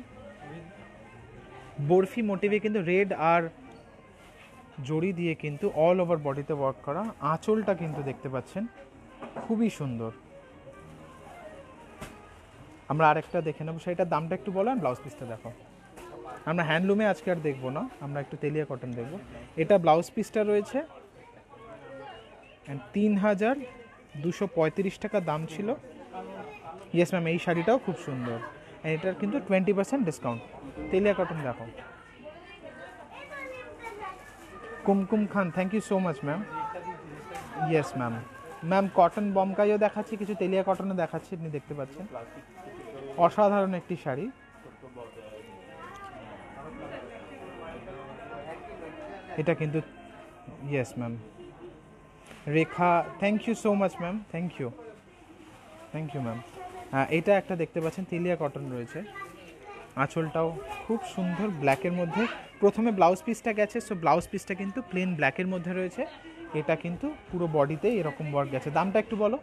বরফি মোটিভে কিন্তু রেড আর জড়ি দিয়ে কিন্তু অল ওভার বডিতে ওয়ার্ক করা। আঁচলটা কিন্তু দেখতে পাচ্ছেন খুবই সুন্দর। আমরা আরেকটা দেখে নেবো, সেটার দামটা একটু বলো, ব্লাউজ পিসটা দেখো। আমরা হ্যান্ডলুমে আজকে আর দেখবো না, আমরা একটু তেলিয়া কটন দেখবো। এটা ব্লাউজ পিসটা রয়েছে 3,235 টাকা দাম ছিল। ইয়েস ম্যাম, এই শাড়িটাও খুব সুন্দর, এটার কিন্তু 20% ডিসকাউন্ট। তেলিয়া কটন দেখো। Kumkum Khan, thank you so much ma'am. Yes ma'am. Ma'am cotton বমকাইও দেখাচ্ছি, কিছু তেলিয়া কটনও দেখাচ্ছি, আপনি দেখতে পাচ্ছেন অসাধারণ একটি শাড়ি। এটা কিন্তু yes ma'am. Rekha, thank you so much ma'am, thank you, thank you ma'am. এটা একটা দেখতে পাচ্ছেন তেলিয়া কটন রয়েছে, আঁচলটাও খুব সুন্দর ব্ল্যাকের মধ্যে। প্রথমে ব্লাউজ পিসটা গেছে, সো ব্লাউজ পিসটা কিন্তু প্লেন ব্ল্যাকের মধ্যে রয়েছে, এটা কিন্তু পুরো বডিতে এরকম ওয়ার্ক গেছে। দামটা একটু বলো।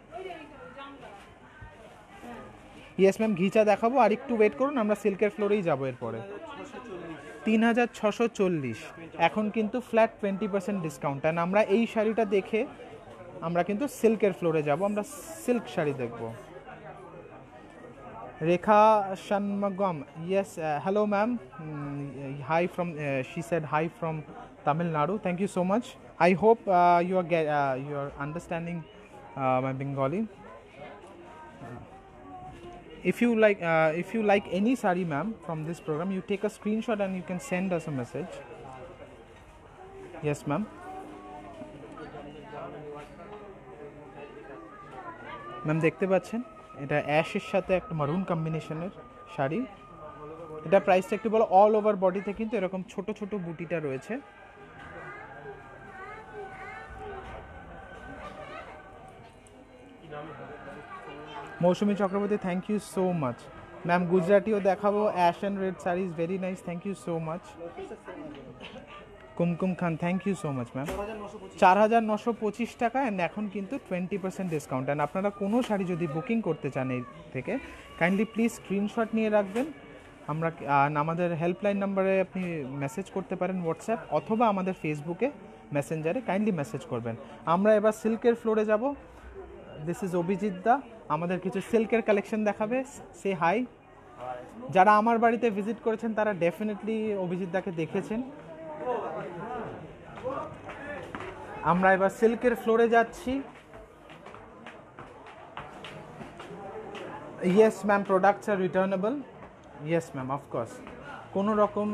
ইয়েস ম্যাম, ঘিচা দেখাবো, আর একটু ওয়েট করুন, আমরা সিল্কের ফ্লোরেই যাবো এরপরে। 3,640 এখন কিন্তু ফ্ল্যাট 20% ডিসকাউন্ট। অ্যান্ড আমরা এই শাড়িটা দেখে আমরা কিন্তু সিল্কের ফ্লোরে যাব, আমরা সিল্ক শাড়ি দেখব। রেখা Shanmugam, yes, hello ma'am, hi from, she said hi from Tamil Nadu, thank you so much. I hope you are understanding my Bengali. If you like any sari ma'am from this program, you take a screenshot and you can send us a message. Yes ma'am. Ma'am দেখতে পাচ্ছেন এটা অ্যাশের সাথে একটা মারুন কম্বিনেশনের শাড়ি। এটা প্রাইসটা একটু বলো। অল ওভার বডিতে কিন্তু এরকম ছোট ছোট বুটিটা রয়েছে। Mousumi Chakraborty, thank you so much ma'am. গুজরাটিও দেখাবো, ash and red sari is very nice, thank you so much. Kumkum Khan, thank you so much ma'am. 4,925 টাকা, অ্যান্ড এখন কিন্তু 20% ডিসকাউন্ট। অ্যান্ড আপনারা কোনো শাড়ি যদি বুকিং করতে চান এই থেকে, কাইন্ডলি প্লিজ স্ক্রিনশট নিয়ে রাখবেন। আমরা আমাদের হেল্পলাইন নাম্বারে আপনি মেসেজ করতে পারেন, হোয়াটসঅ্যাপ অথবা আমাদের ফেসবুকে মেসেঞ্জারে কাইন্ডলি মেসেজ করবেন। আমরা এবার সিল্কের ফ্লোরে যাব। দিস ইজ অভিজিৎ দা, আমাদের কিছু সিল্কের কালেকশন দেখাবে। সে হাই। যারা আমার বাড়িতে ভিজিট করেছেন তারা ডেফিনেটলি অভিজিৎ দাকে দেখেছেন। আমরা এবার সিল্কের ফ্লোরে যাচ্ছি। ইয়েস ম্যাম, প্রোডাক্টস আর রিটার্নেবল। Yes ma'am, of course. কোনো রকম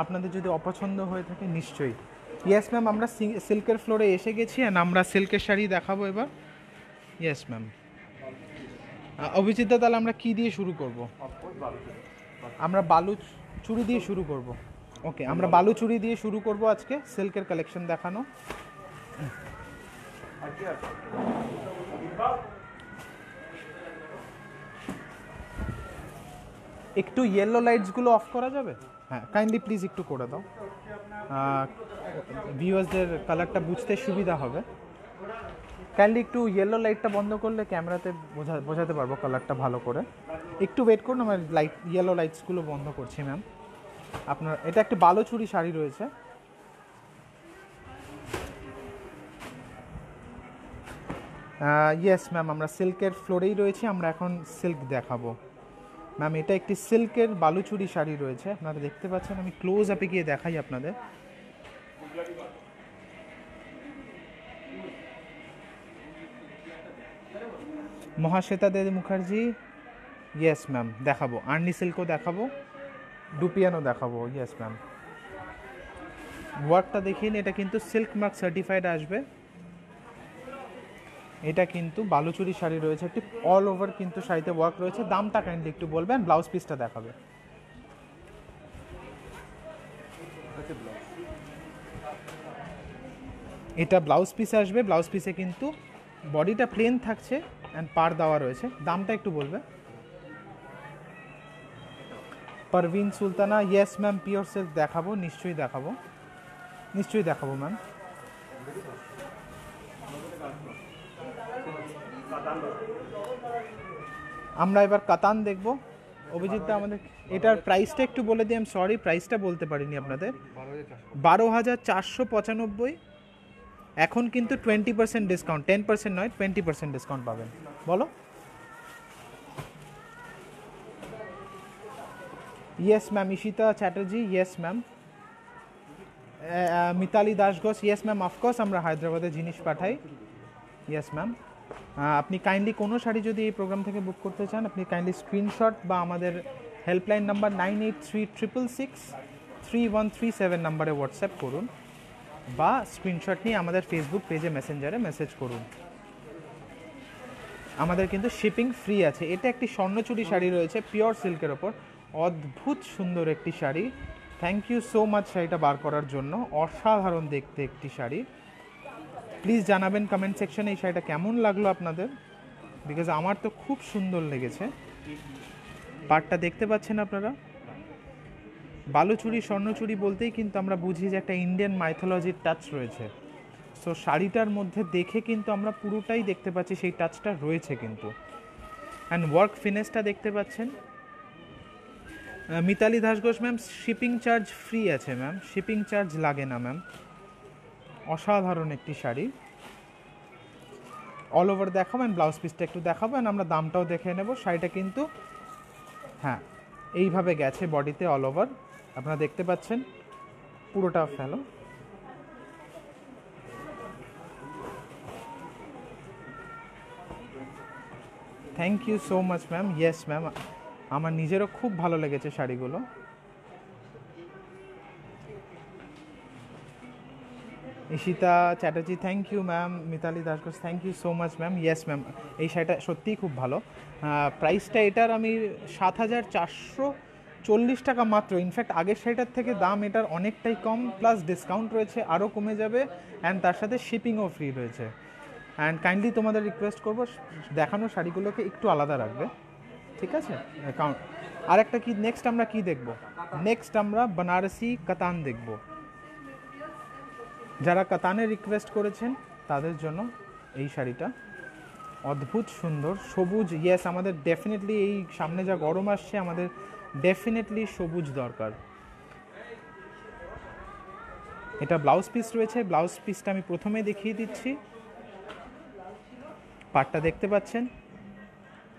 আপনাদের যদি অপছন্দ হয়ে থাকে নিশ্চয়ই। ইয়েস ম্যাম, আমরা সিল্কের ফ্লোরে এসে গেছি, অ্যান্ড আমরা সিল্কের শাড়ি দেখাবো এবার। Yes ma'am. অভিজিৎ দা, তাহলে আমরা কি দিয়ে শুরু করব? আমরা বালু চুড়ি দিয়ে শুরু করব। ওকে, আমরা বালু চুড়ি দিয়ে শুরু করব আজকে সিল্কের কালেকশন দেখানো। একটু ইয়েলো লাইটসগুলো অফ করা যাবে? হ্যাঁ, কাইন্ডলি প্লিজ একটু করে দাও, ভিউয়ার্সদের কালারটা বুঝতে সুবিধা হবে। কাইন্ডলি একটু ইয়েলো লাইটটা বন্ধ করলে ক্যামেরাতে বোঝাতে পারবো কালারটা ভালো করে। একটু ওয়েট করুন, আমার ইয়েলো লাইটসগুলো বন্ধ করছি ম্যাম। আপনার এটা একটা বালুচুরি শাড়ি রয়েছে। ইয়েস ম্যাম, আমরা সিল্কের ফ্লোরেই রয়েছি, আমরা এখন সিল্ক দেখাবো ম্যাম। এটা একটি সিল্কের বালুচুরি শাড়ি রয়েছে, আপনারা দেখতে পাচ্ছেন। আমি ক্লোজ আপে গিয়ে দেখাই আপনাদের। মহাশ্বেতা দেবী মুখার্জি, ইয়েস ম্যাম দেখাবো। আর্নি সিল্কও দেখাবো, ডুপিয়ানও দেখাবো। ইয়েস ম্যাম, ওয়ার্কটা দেখিয়ে এটা কিন্তু সিল্ক মার্ক সার্টিফাইড আসবে। এটা কিন্তু বালুচুরি শাড়ি রয়েছে, একটি অল ওভার কিন্তু শাড়িতে ওয়ার্ক রয়েছে। দামটা কাইন্ডলি একটু বলবেন, ব্লাউজ পিসটা দেখাবে। এটা ব্লাউজ পিস আসবে, ব্লাউজ পিসে কিন্তু বডিটা প্লেন থাকছে অ্যান্ড পার দেওয়া রয়েছে। দামটা একটু বলবে। Parveen Sultana, yes ma'am pure silk দেখাবো, নিশ্চয়ই দেখাবো, নিশ্চয়ই দেখাবো ম্যাম। আমরা এবার কাতান দেখব। অভিজিৎটা আমাদের এটার প্রাইসটা একটু বলে দিই, আমি সরি প্রাইসটা বলতে পারিনি আপনাদের। 12,495। এখন কিন্তু 20% ডিসকাউন্ট, 10% নয় 20% ডিসকাউন্ট পাবেন। বলো yes ma'am. Ishita Chatterjee, yes ma'am. Mitali Das Ghosh, yes ma'am of course আমরা হায়দ্রাবাদে জিনিস পাঠাই, ইয়েস ম্যাম। আপনি কাইন্ডলি কোনো শাড়ি যদি এই প্রোগ্রাম থেকে বুক করতে চান, আপনি কাইন্ডলি স্ক্রিনশট বা আমাদের হেল্পলাইন নাম্বার 9836663137 নাম্বারে হোয়াটসঅ্যাপ করুন, বা স্ক্রিনশট নিয়ে আমাদের ফেসবুক পেজে মেসেঞ্জারে মেসেজ করুন। আমাদের কিন্তু শিপিং ফ্রি আছে। এটা একটি স্বর্ণচুরি শাড়ি রয়েছে পিওর সিল্কের ওপর, অদ্ভুত সুন্দর একটি sari. Thank you so much শাড়িটা বার করার জন্য, অসাধারণ দেখতে একটি শাড়ি। প্লিজ জানাবেন কমেন্ট সেকশনে এই শাড়িটা কেমন লাগলো আপনাদের, বিকজ আমার তো খুব সুন্দর লেগেছে। পাটটা দেখতে পাচ্ছেন আপনারা, বালুচুরি স্বর্ণচুরি বলতেই কিন্তু আমরা বুঝি যে একটা ইন্ডিয়ান মাইথোলজির টাচ রয়েছে। সো শাড়িটার মধ্যে দেখে কিন্তু আমরা পুরোটাই দেখতে পাচ্ছি সেই টাচটা রয়েছে কিন্তু। অ্যান্ড ওয়ার্ক ফিনিশটা দেখতে পাচ্ছেন। Mitali Das Ghosh ma'am, shipping charge free আছে ম্যাম, শিপিং চার্জ লাগে না ম্যাম। অসাধারণ একটি শাড়ি, অল ওভার দেখাবো অ্যান্ড ব্লাউজ পিসটা একটু দেখাবো অ্যান্ড আমরা দামটাও দেখে নেব। শাড়িটা কিন্তু হ্যাঁ এইভাবে গেছে বডিতে অল ওভার, আপনারা দেখতে পাচ্ছেন পুরোটা ফেলো। Thank you so much ma'am, yes ma'am আমার নিজেরও খুব ভালো লেগেছে শাড়িগুলো। Ishita Chatterjee, thank you ma'am. Mitali Das Ghosh, thank you so much ma'am, yes ma'am এই শাড়িটা সত্যিই খুব ভালো। প্রাইসটা এটার আমি 7,440 টাকা মাত্র। ইনফ্যাক্ট আগের শাড়িটার থেকে দাম এটার অনেকটাই কম, প্লাস ডিসকাউন্ট রয়েছে, আরও কমে যাবে, অ্যান্ড তার সাথে শিপিংও ফ্রি রয়েছে। অ্যান্ড কাইন্ডলি তোমাদের রিকোয়েস্ট করবো দেখানো শাড়িগুলোকে একটু আলাদা রাখবে, ঠিক আছে? কাউন্ট আরেকটা কি নেক্সট আমরা কি দেখব? নেক্সট আমরা বানারসি কাতান দেখব। যারা কাতানের রিকোয়েস্ট করেছেন তাদের জন্য এই শাড়িটা অদ্ভুত সুন্দর, সবুজ। ইয়েস আমাদের ডেফিনেটলি এই সামনে যা গরম আসছে, আমাদের ডেফিনেটলি সবুজ দরকার। এটা ব্লাউজ পিস রয়েছে, ব্লাউজ পিসটা আমি প্রথমে দেখিয়ে দিচ্ছি। পাটটা দেখতে পাচ্ছেন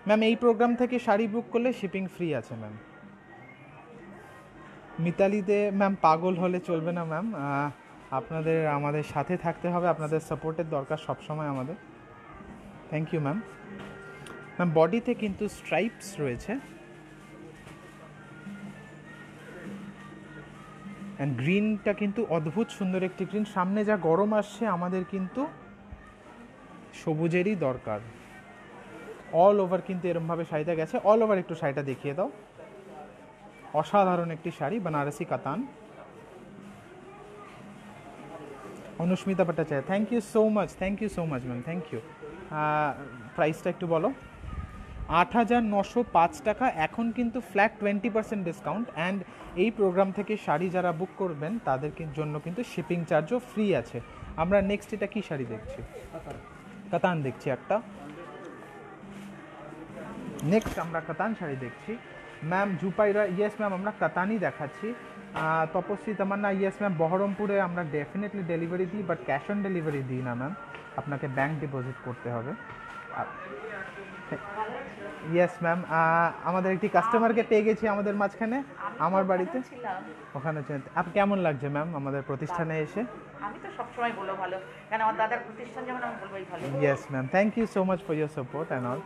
ম্যাম। এই প্রোগ্রাম থেকে শাড়ি বুক করলে শিপিং ফ্রি আছে ম্যাম। মিতালিতে ম্যাম পাগল হলে চলবে না ম্যাম, আপনাদের আমাদের সাথে থাকতে হবে, আপনাদের সাপোর্টের দরকার সবসময় আমাদের। Thank you ma'am. ম্যাম বডিতে কিন্তু স্ট্রাইপস রয়েছে, অ্যান্ড গ্রিনটা কিন্তু অদ্ভুত সুন্দর একটি গ্রিন। সামনে যা গরম আসছে, আমাদের কিন্তু সবুজেরই দরকার। অল ওভার কিন্তু এরমভাবে শাড়িটা গেছে, অল ওভার একটু শাড়িটা দেখিয়ে দাও। অসাধারণ একটি sari, Banarasi katan. Anusmita Bhattacharya, thank you so much, thank you so much ma'am, thank you. প্রাইসটা একটু বলো। 8,905 টাকা। এখন কিন্তু ফ্ল্যাট 20% ডিসকাউন্ট, অ্যান্ড এই প্রোগ্রাম থেকে শাড়ি যারা বুক করবেন তাদের জন্য কিন্তু শিপিং চার্জও ফ্রি আছে। আমরা নেক্সট এটা কি শাড়ি দেখছি? কাতান দেখছি একটা। নেক্সট আমরা কাতান শাড়ি দেখছি ম্যাম। ঝুপাইরা, ইয়েস ম্যাম আমরা কাতানই দেখাচ্ছি। তপস্বী তামান্না, ইয়েস ম্যাম বহরমপুরে আমরা ডেফিনেটলি ডেলিভারি দিই, বাট ক্যাশ অন ডেলিভারি দিই না ম্যাম, আপনাকে ব্যাংক ডিপোজিট করতে হবে। ইয়েস ম্যাম আমাদের একটি কাস্টমারকে পেয়ে গেছি আমাদের মাঝখানে, আমার বাড়িতে ওখানে। আপনি কেমন লাগছে ম্যাম আমাদের প্রতিষ্ঠানে এসে? আমি তো সবসময় বলো ভালো, কারণ আমার দাদার প্রতিষ্ঠান যেমন আমি বলবোই ভালো। Yes ma'am, thank you so much for your support and all.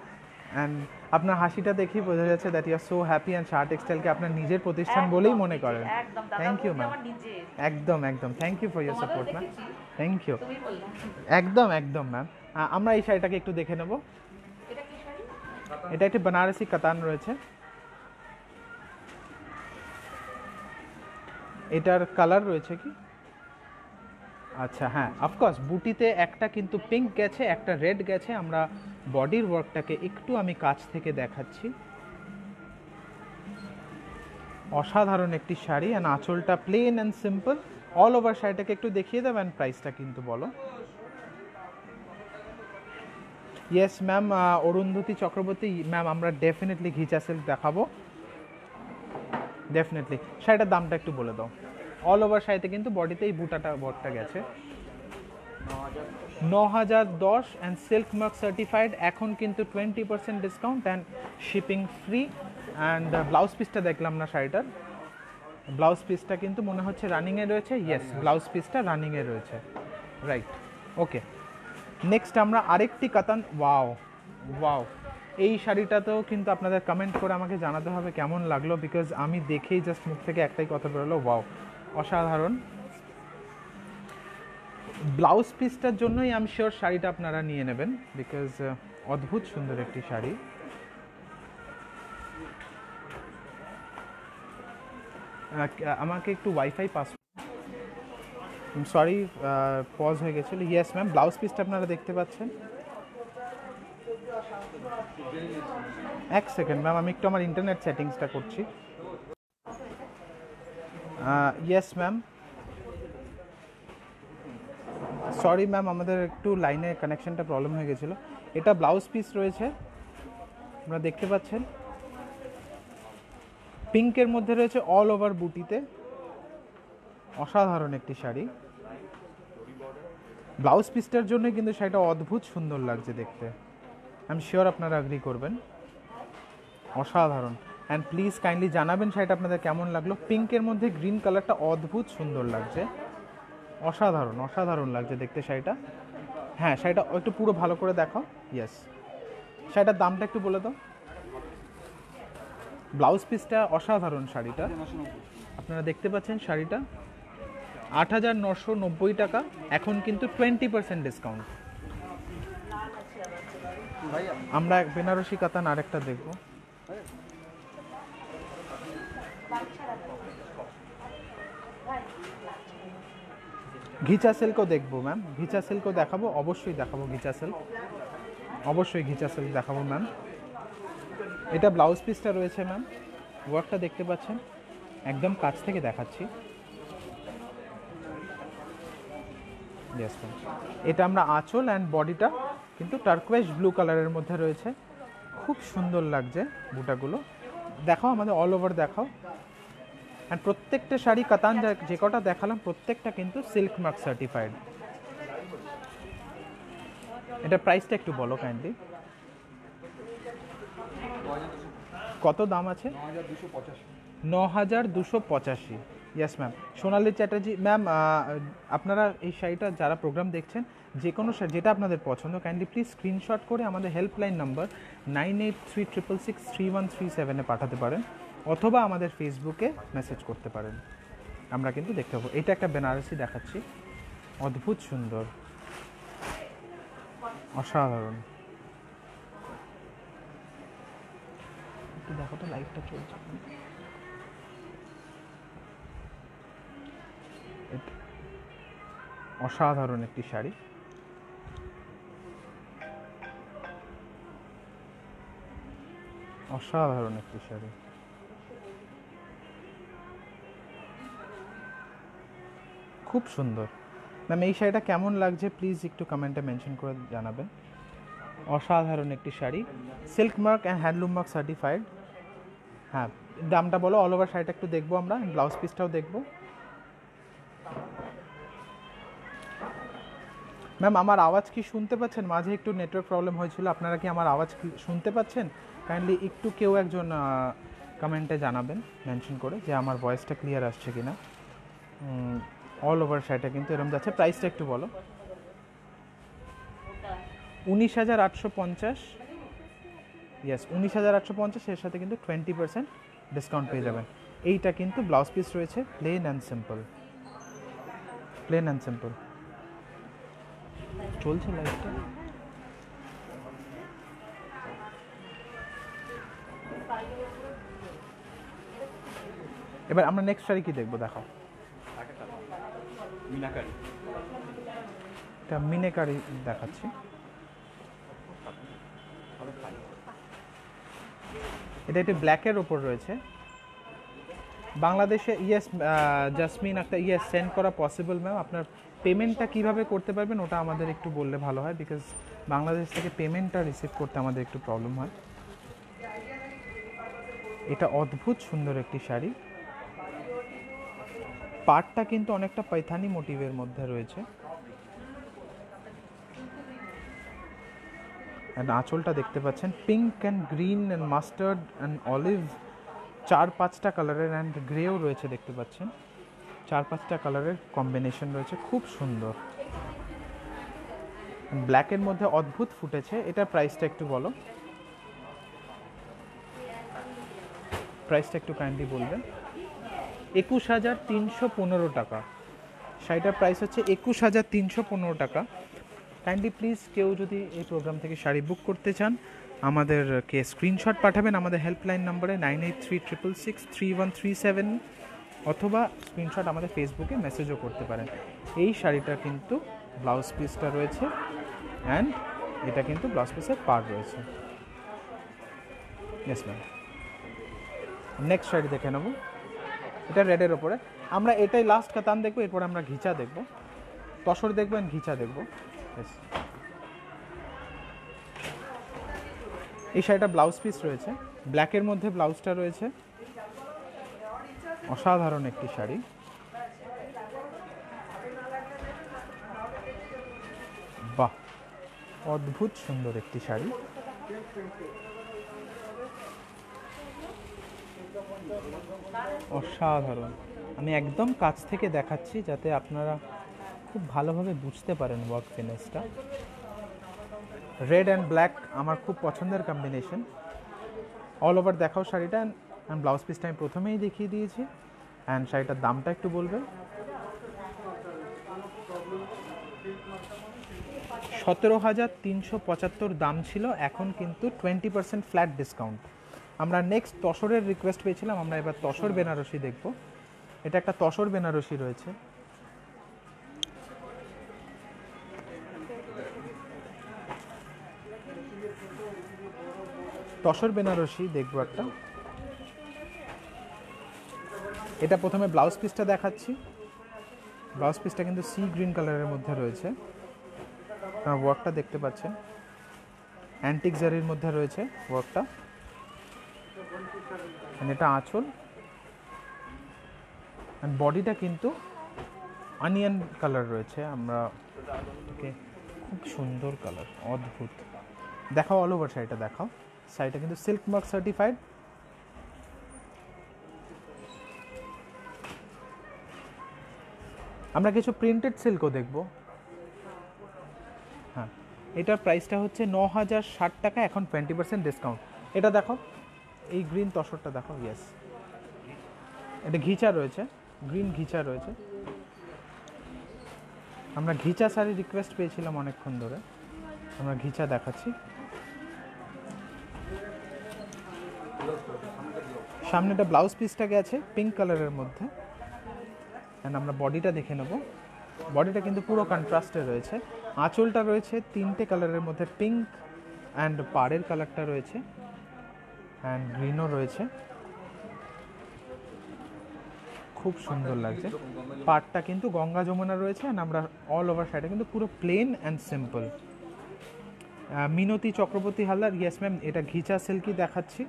And আপনার হাসিটা দেখেই বোঝা যাচ্ছে that you are so happy, and Shah টেক্সটাইলকে আপনার নিজের প্রতিষ্ঠান বলেই মনে করেন। থ্যাংক ইউ ম্যাম, একদম একদম thank you for your support ma'am, thank you. একদম একদম ম্যাম। আমরা এই শাড়িটাকে একটু দেখে নেব। এটা একটি বানারসি কাতান রয়েছে। এটার কালার রয়েছে কি? আচ্ছা হ্যাঁ, অফকোর্স বুটিতে একটা কিন্তু পিঙ্ক গেছে, একটা রেড গেছে। আমরা বডির ওয়ার্কটাকে একটু আমি কাছ থেকে দেখাচ্ছি। অসাধারণ একটি শাড়ি, অ্যান্ড আঁচলটা plain and simple. All over শাড়িটাকে একটু দেখিয়ে দেবেন, প্রাইসটা কিন্তু বলো। Yes ma'am, Arundhati Chakraborty ma'am, আমরা ডেফিনেটলি ঘিচা সিল্ক দেখাবো, ডেফিনেটলি। শাড়িটার দামটা একটু বলে দাও। অল ওভার শাড়িতে কিন্তু বডিতে এই বুটাটা বটটা গেছে। 9010 অ্যান্ড সিল্ক মার্ক সার্টিফাইড। এখন কিন্তু 20% discount and shipping free. And blouse পিসটা দেখলাম না শাড়িটার, ব্লাউজ পিসটা কিন্তু মনে হচ্ছে রানিংয়ে রয়েছে। ইয়েস, ব্লাউজ পিসটা রানিংয়ে রয়েছে, রাইট। ওকে, নেক্সট আমরা আরেকটি কাতান। ওয়াও ওয়াও, এই শাড়িটাতেও কিন্তু আপনাদের কমেন্ট করে আমাকে জানাতে হবে কেমন লাগলো, বিকজ আমি দেখেই জাস্ট মুখ থেকে একটাই কথা বেরোলো, ওয়াও, অসাধারণ। ব্লাউজ পিসটার জন্যই আমি শিওর শাড়িটা আপনারা নিয়ে নেবেন, বিকজ অদ্ভুত সুন্দর একটি শাড়ি। আমাকে একটু ওয়াইফাই পাস, সরি পজ হয়ে গেছিলো। ইয়েস ম্যাম, ব্লাউজ পিসটা আপনারা দেখতে পাচ্ছেন। এক সেকেন্ড ম্যাম, আমি একটু আমার ইন্টারনেট সেটিংসটা করছি। ইয়েস ম্যাম, সরি ম্যাম, আমাদের একটু লাইনে কানেকশনটা প্রবলেম হয়ে গেছিলো। এটা ব্লাউজ পিস রয়েছে, আপনারা দেখতে পাচ্ছেন, পিঙ্কের মধ্যে রয়েছে অল ওভার বুটিতে, অসাধারণ একটি শাড়ি। ব্লাউজ পিসটার জন্য কিন্তু শাড়িটা অদ্ভুত সুন্দর লাগছে দেখতে, আমি শিওর আপনারা এগ্রি করবেন, অসাধারণ। অ্যান্ড প্লিজ কাইন্ডলি জানাবেন শাড়িটা আপনাদের কেমন লাগলো। পিঙ্কের মধ্যে গ্রিন কালারটা অদ্ভুত সুন্দর লাগছে, অসাধারণ অসাধারণ লাগছে দেখতে শাড়িটা। হ্যাঁ, শাড়িটা একটু পুরো ভালো করে দেখো। ইয়েস, শাড়িটার দামটা একটু বলে দাও। ব্লাউজ পিসটা অসাধারণ, শাড়িটা আপনারা দেখতে পাচ্ছেন, শাড়িটা 8990 টাকা, এখন কিন্তু 20% ডিসকাউন্ট। আমরা বেনারসি কাতান আরেকটা দেখবো। ঘিচা সিল্কও দেখবো ম্যাম, ঘিচা সিল্কও দেখাবো, অবশ্যই দেখাবো ঘিচা সিল্ক, অবশ্যই ঘিচা সিল্ক দেখাবো ম্যাম। এটা ব্লাউজ পিসটা রয়েছে ম্যাম, ওয়ার্কটা দেখতে পাচ্ছেন, একদম কাছ থেকে দেখাচ্ছি। ইয়েস ম্যাম, এটা আমরা আঁচল অ্যান্ড বডিটা কিন্তু টার্কোয়েজ ব্লু কালারের মধ্যে রয়েছে, খুব সুন্দর লাগছে বুটাগুলো। দেখাও আমাদের, অল ওভার দেখাও। অ্যান্ড প্রত্যেকটা শাড়ি কাতান যে কটা দেখালাম প্রত্যেকটা কিন্তু সিল্ক মার্ক সার্টিফাইড। এটা প্রাইসটা একটু বলো কাইন্ডলি, কত দাম আছে? 9285। ইয়েস ম্যাম, সোনালি চ্যাটার্জি ম্যাম, আপনারা এই শাড়িটা যারা প্রোগ্রাম দেখছেন, যে কোনো যেটা আপনাদের পছন্দ, কাইন্ডলি প্লিজ স্ক্রিনশট করে আমাদের হেল্পলাইন নাম্বার 9836663137-এ পাঠাতে পারেন, অথবা আমাদের ফেসবুকে মেসেজ করতে পারেন, আমরা কিন্তু দেখতে পাবো। এটা একটা বেনারসি দেখাচ্ছি, অদ্ভুত সুন্দর, অসাধারণ। একটু দেখো তো, লাইভটা চলছে। অসাধারণ একটি শাড়ি, অসাধারণ একটি শাড়ি, খুব সুন্দর। ম্যাম, এই শাড়িটা কেমন লাগছে প্লিজ একটু কমেন্টে মেনশন করে জানাবেন। অসাধারণ একটি sari, silk mark and handloom mark certified. হ্যাঁ, দামটা বলো। অল ওভার শাড়িটা একটু দেখবো আমরা, ব্লাউজ পিসটাও দেখবো। ম্যাম, আমার আওয়াজ কি শুনতে পাচ্ছেন? মাঝে একটু নেটওয়ার্ক প্রবলেম হয়েছিল, আপনারা কি আমার আওয়াজ শুনতে পাচ্ছেন? কাইন্ডলি একটু কেউ একজন কমেন্টে জানাবেন মেনশন করে যে আমার ভয়েসটা ক্লিয়ার আসছে কিনা। অল ওভার শাড়িটা কিন্তু এরকম যাচ্ছে। প্রাইসটা একটু বলো। 19,850। ইয়েস, 19,850, এর সাথে কিন্তু 20% ডিসকাউন্ট পেয়ে যাবেন। এইটা কিন্তু ব্লাউজ পিস রয়েছে, plane and simple, plane and simple চলছে লাইফটা। এবার আমরা নেক্সট শাড়ি কি দেখবো, দেখাও। এটা মিনাকারি দেখাচ্ছি। এটা একটু ব্ল্যাকের ওপর রয়েছে, বাংলাদেশে ইয়েস জাসমিন একটা ইয়েস সেন্ড করা পসিবল ম্যাম। আপনার পেমেন্টটা কিভাবে করতে পারবেন ওটা আমাদের একটু বললে ভালো হয়, বিকজ বাংলাদেশ থেকে পেমেন্টটা রিসিভ করতে আমাদের একটু প্রবলেম হয়। এটা অদ্ভুত সুন্দর একটি শাড়ি, পাড়টা কিন্তু অনেকটা পাইথানি মোটিভের মধ্যে রয়েছে। অ্যান্ড আঁচলটা দেখতে পাচ্ছেন pink and green and mustard and olive, 4-5টা কালারের, অ্যান্ড গ্রেও রয়েছে দেখতে পাচ্ছেন, 4-5টা কালারের কম্বিনেশন রয়েছে, খুব সুন্দর। ব্ল্যাকের মধ্যে অদ্ভুত ফুটেছে। এটা প্রাইসটা একটু বলো, প্রাইসটা একটু কাইন্ডলি বলবেন। 21,315 টাকা। শাড়িটার প্রাইস হচ্ছে 21,315 টাকা। কাইন্ডলি প্লিজ কেউ যদি এই প্রোগ্রাম থেকে শাড়ি বুক করতে চান আমাদেরকে স্ক্রিনশট পাঠাবেন আমাদের হেল্পলাইন নম্বরে 9836663137, অথবা স্ক্রিনশট আমাদের ফেসবুকে মেসেজও করতে পারেন। এই শাড়িটা কিন্তু ব্লাউজ পিসটা রয়েছে, অ্যান্ড এটা কিন্তু ব্লাউজ পিসের পার রয়েছে। Yes ma'am. নেক্সট শাড়ি দেখে নেব, এটা রেডের ওপরে। আমরা এটাই লাস্ট কাতান দেখবো, এরপর আমরা ঘিচা দেখবো, তসর দেখবো অ্যান্ড ঘিচা দেখবো। এই শাড়িটা ব্লাউজ পিস রয়েছে, ব্ল্যাকের মধ্যে ব্লাউজটা রয়েছে, অসাধারণ একটি শাড়ি। বাহ, অদ্ভুত সুন্দর একটি শাড়ি। অসাধারণ। আমি একদম কাছ থেকে দেখাচ্ছি যাতে আপনারা খুব ভালোভাবে বুঝতে পারেন ওয়ার্ক ফিনিশটা। রেড অ্যান্ড ব্ল্যাক আমার খুব পছন্দের কম্বিনেশন। অল ওভার দেখাও শাড়িটা, অ্যান্ড ব্লাউজ পিসটা আমি প্রথমেই দেখিয়ে দিয়েছি। অ্যান্ড শাড়িটার দামটা একটু বলবেন। 17,375 দাম ছিল, এখন কিন্তু 20% ফ্ল্যাট ডিসকাউন্ট। আমরা নেক্সট তসরের রিকোয়েস্ট পেয়েছিলাম, আমরা এবার তসর বেনারসি দেখব। এটা একটা তসর বেনারসি রয়েছে, তসর বেনারসি দেখবো একটা। এটা প্রথমে ব্লাউজ পিসটা দেখাচ্ছি। ব্লাউজ পিসটা কিন্তু সি গ্রিন কালারের মধ্যে রয়েছে, ওয়ার্কটা দেখতে পাচ্ছেন, অ্যান্টিক জারির মধ্যে রয়েছে ওয়ার্কটা। এটা আঁচল, অ্যান্ড বডিটা কিন্তু অনিয়ন কালার রয়েছে। আমরা ওকে, খুব সুন্দর কালার, অদ্ভুত। দেখাও অল ওভার শাড়িটা দেখাও। শাড়িটা কিন্তু সিল্ক মার্ক সার্টিফাইড। আমরা কিছু প্রিন্টেড সিল্কও দেখব। হ্যাঁ, এটার প্রাইসটা হচ্ছে 9,060 টাকা, এখন 20% ডিসকাউন্ট। এটা দেখো, এই গ্রিন তসরটা দেখো। ইয়েস, এটা ঘিচা রয়েছে, গ্রিন ঘিচা রয়েছে। আমরা ঘিচা শাড়ি রিকোয়েস্ট পেয়েছিলাম অনেকক্ষণ ধরে, আমরা ঘিচা দেখাচ্ছি। সামনেটা ব্লাউজ পিসটা গেছে পিঙ্ক কালারের মধ্যে, অ্যান্ড আমরা বডিটা দেখে নেব। বডিটা কিন্তু পুরো কন্ট্রাস্টে রয়েছে। আঁচলটা রয়েছে 3টে কালারের মধ্যে, পিঙ্ক অ্যান্ড পাড়ের কালারটা রয়েছে, অ্যান্ড গ্রিনও রয়েছে। খুব সুন্দর লাগছে। পাড়টা কিন্তু গঙ্গা যমুনা রয়েছে, অ্যান্ড আমরা অল ওভার শাড়িটা কিন্তু পুরো plane and simple. Minati Chakraborty Haldar, yes ma'am, এটা ঘিচা সিল্কি দেখাচ্ছি।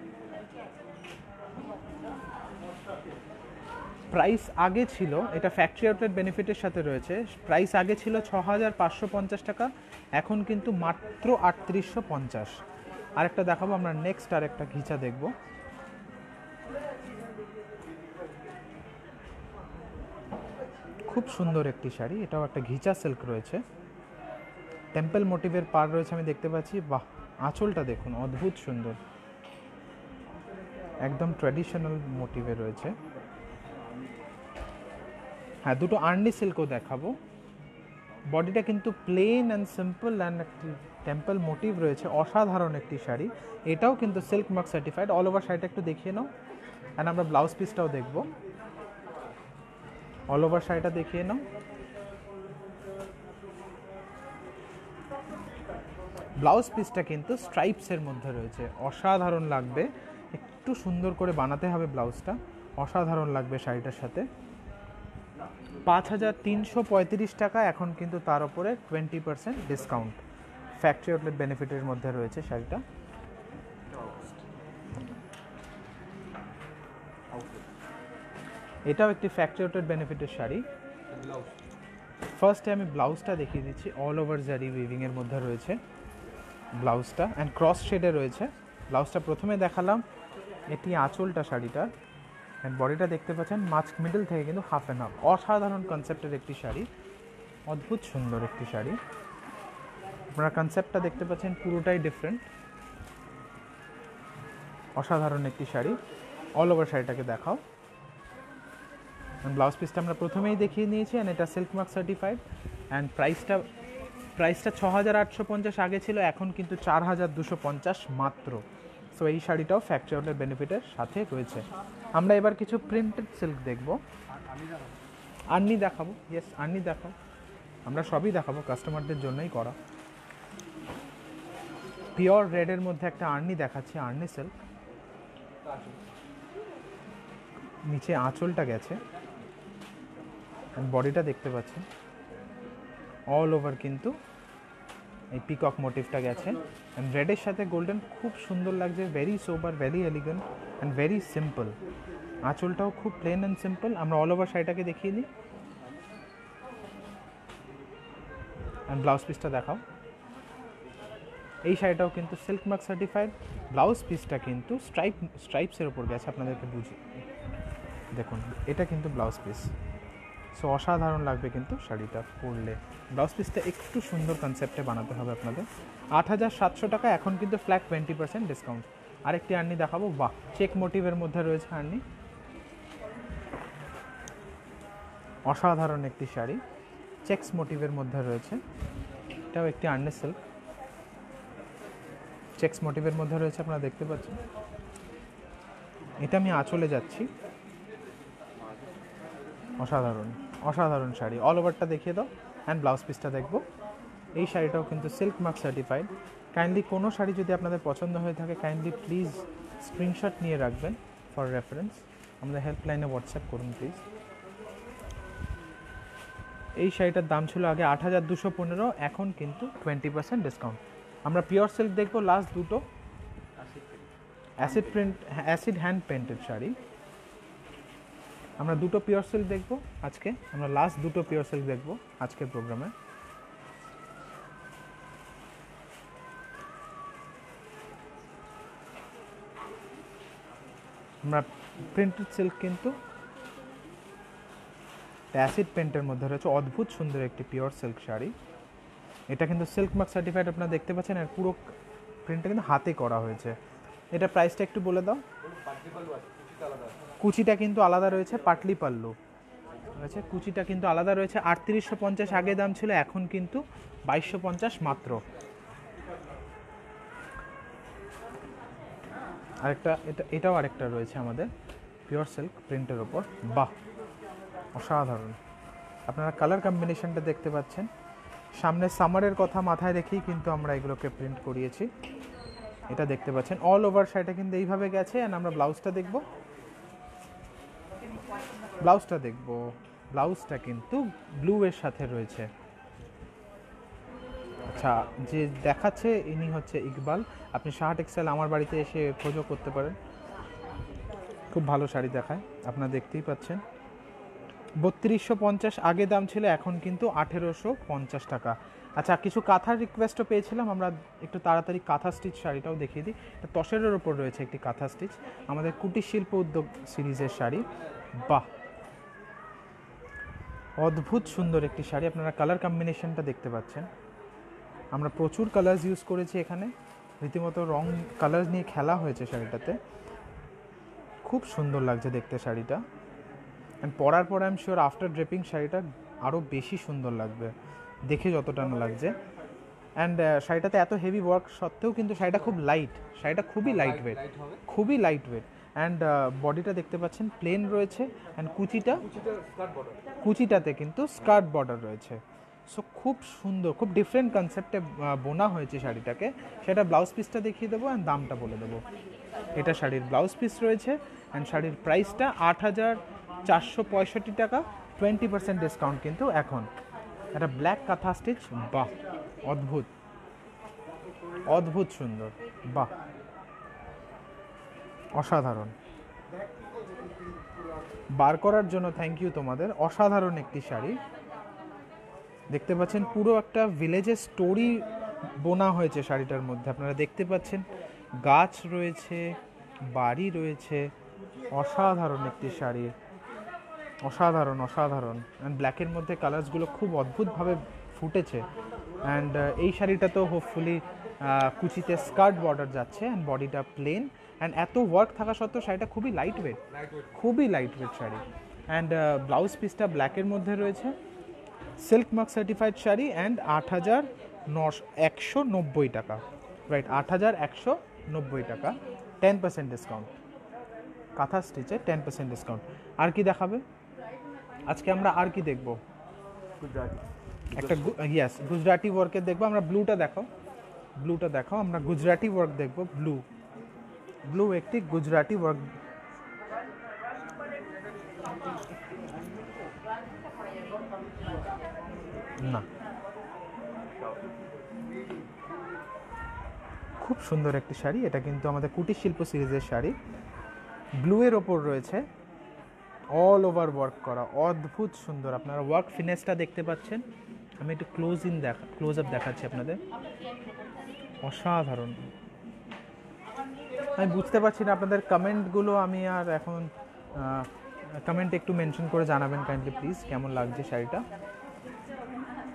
প্রাইস আগে ছিল, এটা ফ্যাক্টরি আউটলেট বেনিফিটের সাথে রয়েছে, প্রাইস আগে ছিল 6,550 টাকা, এখন কিন্তু মাত্র 3,850। আরেকটা দেখাবো আমরা নেক্সট, আরেকটা ঘিচা দেখব। খুব সুন্দর একটি শাড়ি, এটাও একটা ঘিচা সিল্ক রয়েছে, টেম্পল মোটিভের পাড় রয়েছে আমি দেখতে পাচ্ছি। বাহ, আঁচলটা দেখুন, অদ্ভুত সুন্দর, একদম ট্র্যাডিশনাল মোটিভে রয়েছে। হ্যাঁ, দুটো আর্নি সিল্কও দেখাবো। বডিটা কিন্তু প্লেন অ্যান্ড সিম্পল, অ্যান্ড একটি টেম্পল মোটিভ রয়েছে, অসাধারণ একটি শাড়ি। এটাও কিন্তু silk mark certified. All over শাড়িটা একটু দেখিয়ে নাও, অ্যান্ড আমরা ব্লাউজ পিসটাও দেখব। অল ওভার শাড়িটা দেখিয়ে নাও। ব্লাউজ পিসটা কিন্তু স্ট্রাইপসের মধ্যে রয়েছে, অসাধারণ লাগবে। একটু সুন্দর করে বানাতে হবে ব্লাউজটা, অসাধারণ লাগবে শাড়িটার সাথে। 5335 টাকা, এখন কিন্তু তার উপরে 20% ডিসকাউন্ট ফ্যাক্টরি আউটলেট বেনিফিটের মধ্যে রয়েছে শাড়িটা। এটাও একটি ফ্যাক্টরি আউটলেট বেনিফিটের শাড়ি। ফার্স্টে আমি ব্লাউজটা দেখিয়ে দিচ্ছি, অল ওভার জারি উইভিংয়ের মধ্যে রয়েছে ব্লাউজটা, অ্যান্ড ক্রস শেডে রয়েছে। ব্লাউজটা প্রথমে দেখালাম, এটি আঁচলটা শাড়িটার, অ্যান্ড বডিটা দেখতে পাচ্ছেন মাছ মিডল থেকে কিন্তু হাফ অ্যান্ড হাফ। অসাধারণ কনসেপ্টের একটি শাড়ি, অদ্ভুত সুন্দর একটি শাড়ি। আপনারা কনসেপ্টটা দেখতে পাচ্ছেন পুরোটাই ডিফারেন্ট, অসাধারণ একটি শাড়ি। অল ওভার শাড়িটাকে দেখাও। ব্লাউজ পিসটা আমরা প্রথমেই দেখিয়ে নিয়েছি, অ্যান্ড এটা সিল্ক মার্ক সার্টিফাইড, অ্যান্ড প্রাইসটা 6850 আগে ছিল, এখন কিন্তু 4250 মাত্র। সো এই শাড়িটাও ফ্যাক্টরি আউটলেট বেনিফিটের সাথে রয়েছে। আমরা এবার কিছু প্রিন্টেড সিল্ক দেখব, আর্নি দেখাবো। ইয়েস, আর্নি দেখাও, আমরা সবই দেখাবো, কাস্টমারদের জন্যই করা। পিওর রেডের মধ্যে একটা আর্নি দেখাচ্ছি, আর্নি সিল্ক। নিচে আঁচলটা গেছে, বডিটা দেখতে পাচ্ছেন অল ওভার কিন্তু এই পিকক মোটিভটা গেছে, অ্যান্ড রেডের সাথে গোল্ডেন, খুব সুন্দর লাগছে। Very sober, very elegant and very simple. আঁচলটাও খুব প্লেন অ্যান্ড সিম্পল। আমরা অল ওভার শাড়িটাকে দেখিয়ে দিই, অ্যান্ড ব্লাউজ পিসটা দেখাও। এই শাড়িটাও কিন্তু সিল্ক মার্ক সার্টিফাইড। ব্লাউজ পিসটা কিন্তু স্ট্রাইপসের ওপর গেছে, আপনাদেরকে বুঝি দেখুন, এটা কিন্তু ব্লাউজ পিস। সো অসাধারণ লাগবে কিন্তু শাড়িটা পরলে। ব্লাউজ পিসটা একটু সুন্দর কনসেপ্টে বানাতে হবে আপনাদের। 8700 টাকা, এখন কিন্তু ফ্ল্যাট 20% ডিসকাউন্ট। আরেকটি আর্নি দেখাবো, বাহ, চেক মোটিভের মধ্যে রয়েছে আর্নি, অসাধারণ একটি শাড়ি, চেকস মোটিভের মধ্যে রয়েছে। এটাও একটি আর্নি সিল্ক, চেকস মোটিভের মধ্যে রয়েছে, আপনারা দেখতে পাচ্ছেন। এটা আমি আঁচলে যাচ্ছি, অসাধারণ অসাধারণ শাড়ি। অল ওভারটা দেখিয়ে দাও, অ্যান্ড ব্লাউজ পিসটা দেখবো। এই শাড়িটাও কিন্তু সিল্ক মার্ক সার্টিফাইড। কাইন্ডলি কোনো শাড়ি যদি আপনাদের পছন্দ হয়ে থাকে, কাইন্ডলি প্লিজ স্ক্রিনশট নিয়ে রাখবেন ফর রেফারেন্স। আমাদের হেল্পলাইনে হোয়াটসঅ্যাপ করুন প্লিজ। এই শাড়িটার দাম ছিল আগে 8215, এখন কিন্তু 20% ডিসকাউন্ট। আমরা পিওর সিল্ক দেখবো লাস্ট দুটো, অ্যাসিড হ্যান্ড পেন্টেড শাড়ি। আমরা দুটো পিওর সিল্ক দেখবো আজকে, আমরা লাস্ট দুটো পিওর সিল্ক দেখবো আজকের প্রোগ্রামে। আমরা প্রিন্টেড সিল্ক কিন্তু অ্যাসিড পেন্টের মধ্যে রয়েছে, অদ্ভুত সুন্দর একটি পিওর সিল্ক শাড়ি। এটা কিন্তু সিল্ক মার্ক সার্টিফাইড, আপনারা দেখতে পাচ্ছেন, আর পুরো প্রিন্টটা কিন্তু হাতে করা হয়েছে। এটা প্রাইসটা একটু বলে দাও। কুচিটা কিন্তু আলাদা রয়েছে, পাটলি পাল্লু রয়েছে, কুচিটা কিন্তু আলাদা রয়েছে। 3850 আগে দাম ছিল, এখন কিন্তু 2250 মাত্র। আরেকটা, এটাও আরেকটা রয়েছে আমাদের পিওর সিল্ক প্রিন্টের ওপর, বাহ, অসাধারণ। আপনারা কালার কম্বিনেশনটা দেখতে পাচ্ছেন। সামনে সামারের কথা মাথায় রেখেই কিন্তু আমরা এগুলোকে প্রিন্ট করিয়েছি। এটা দেখতে পাচ্ছেন অল ওভার শাড়িটা কিন্তু এইভাবে গেছে। অ্যান্ড আমরা ব্লাউজটা দেখব, ব্লাউজটা কিন্তু ব্লু এর সাথে রয়েছে। আচ্ছা, যে দেখাচ্ছে ইনি হচ্ছে ইকবাল। আপনি শাহ টেক্সটাইল আমার বাড়িতে এসে খোঁজও করতে পারেন, খুব ভালো শাড়ি দেখায়, আপনারা দেখতেই পাচ্ছেন। 3250 আগে দাম ছিল, এখন কিন্তু 1850 টাকা। আচ্ছা, কিছু কাঁথার রিকোয়েস্টও পেয়েছিলাম, আমরা একটু তাড়াতাড়ি কাঁথা স্টিচ শাড়িটাও দেখিয়ে দিই। এটা তসরের ওপর রয়েছে একটি কাঁথা স্টিচ, আমাদের কুটির শিল্প উদ্যোগ সিরিজের শাড়ি, বাহ, অদ্ভুত সুন্দর একটি শাড়ি। আপনারা কালার কম্বিনেশনটা দেখতে পাচ্ছেন। আমরা প্রচুর কালার্স ইউজ করেছি এখানে, রীতিমতো রং কালার নিয়ে খেলা হয়েছে শাড়িটাতে, খুব সুন্দর লাগছে দেখতে শাড়িটা। অ্যান্ড পরার পর I am sure after draping শাড়িটা আরও বেশি সুন্দর লাগবে দেখে যতটা না লাগছে। অ্যান্ড শাড়িটাতে এত হেভি ওয়ার্ক সত্ত্বেও কিন্তু শাড়িটা খুব লাইট, শাড়িটা খুবই লাইট ওয়েট, খুবই লাইট ওয়েট। অ্যান্ড বডিটা দেখতে পাচ্ছেন প্লেন রয়েছে, অ্যান্ড কুচিটাতে কিন্তু স্কার্ট বর্ডার রয়েছে। সো খুব সুন্দর, খুব ডিফারেন্ট কনসেপ্টে বোনা হয়েছে শাড়িটাকে। সেটা ব্লাউজ পিসটা দেখিয়ে দেবো, অ্যান্ড দামটা বলে দেবো। এটা শাড়ির ব্লাউজ পিস রয়েছে, অ্যান্ড শাড়ির প্রাইসটা 8,465 টাকা, 20% ডিসকাউন্ট কিন্তু এখন। একটা ব্ল্যাক কাঁথা স্টিচ, বাহ অদ্ভুত অদ্ভুত সুন্দর, বাহ অসাধারণ। বার করার জন্য থ্যাংক ইউ তোমাদের, অসাধারণ একটি শাড়ি। দেখতে পাচ্ছেন পুরো একটা ভিলেজের স্টোরি বোনা হয়েছে শাড়িটার মধ্যে, আপনারা দেখতে পাচ্ছেন গাছ রয়েছে, বাড়ি রয়েছে, অসাধারণ একটি শাড়ি, অসাধারণ অসাধারণ। অ্যান্ড ব্ল্যাকের মধ্যে কালার্সগুলো খুব অদ্ভুতভাবে ফুটেছে। অ্যান্ড এই শাড়িটা তো হোপফুলি কুচিতে স্কার্ট বর্ডার যাচ্ছে অ্যান্ড বডিটা প্লেন, অ্যান্ড এত ওয়ার্ক থাকা সত্ত্বেও শাড়িটা খুবই লাইট ওয়েট, খুবই light weight sari. And blouse পিসটা ব্ল্যাকের মধ্যে রয়েছে, silk mark certified sari, and 8,190 টাকা, রাইট 8,190 টাকা, 10% ডিসকাউন্ট, কাঁথা স্টিচে 10% ডিসকাউন্ট। আর কি দেখাবে আজকে আমরা, আর কি দেখবো? একটা ইয়েস গুজরাটি ওয়ার্কের দেখবো আমরা। ব্লুটা দেখো, ব্লুটা দেখো, আমরা গুজরাটি ওয়ার্ক দেখবো। ব্লু, ব্লু একটি গুজরাটি ওয়ার্ক। না, খুব সুন্দর একটি শাড়ি, এটা কিন্তু আমাদের কুটির শিল্প সিরিজের শাড়ি। ব্লু এর ওপর রয়েছে অল ওভার ওয়ার্ক করা, অদ্ভুত সুন্দর। আপনারা ওয়ার্ক ফিনেসটা দেখতে পাচ্ছেন, আমি একটু ক্লোজ আপ দেখাচ্ছি আপনাদের, অসাধারণ। আমি বুঝতে পারছি না আপনাদের কমেন্টগুলো, আমি আর এখন কমেন্টে একটু মেনশন করে জানাবেন কাইন্ডলি প্লিজ কেমন লাগছে শাড়িটা।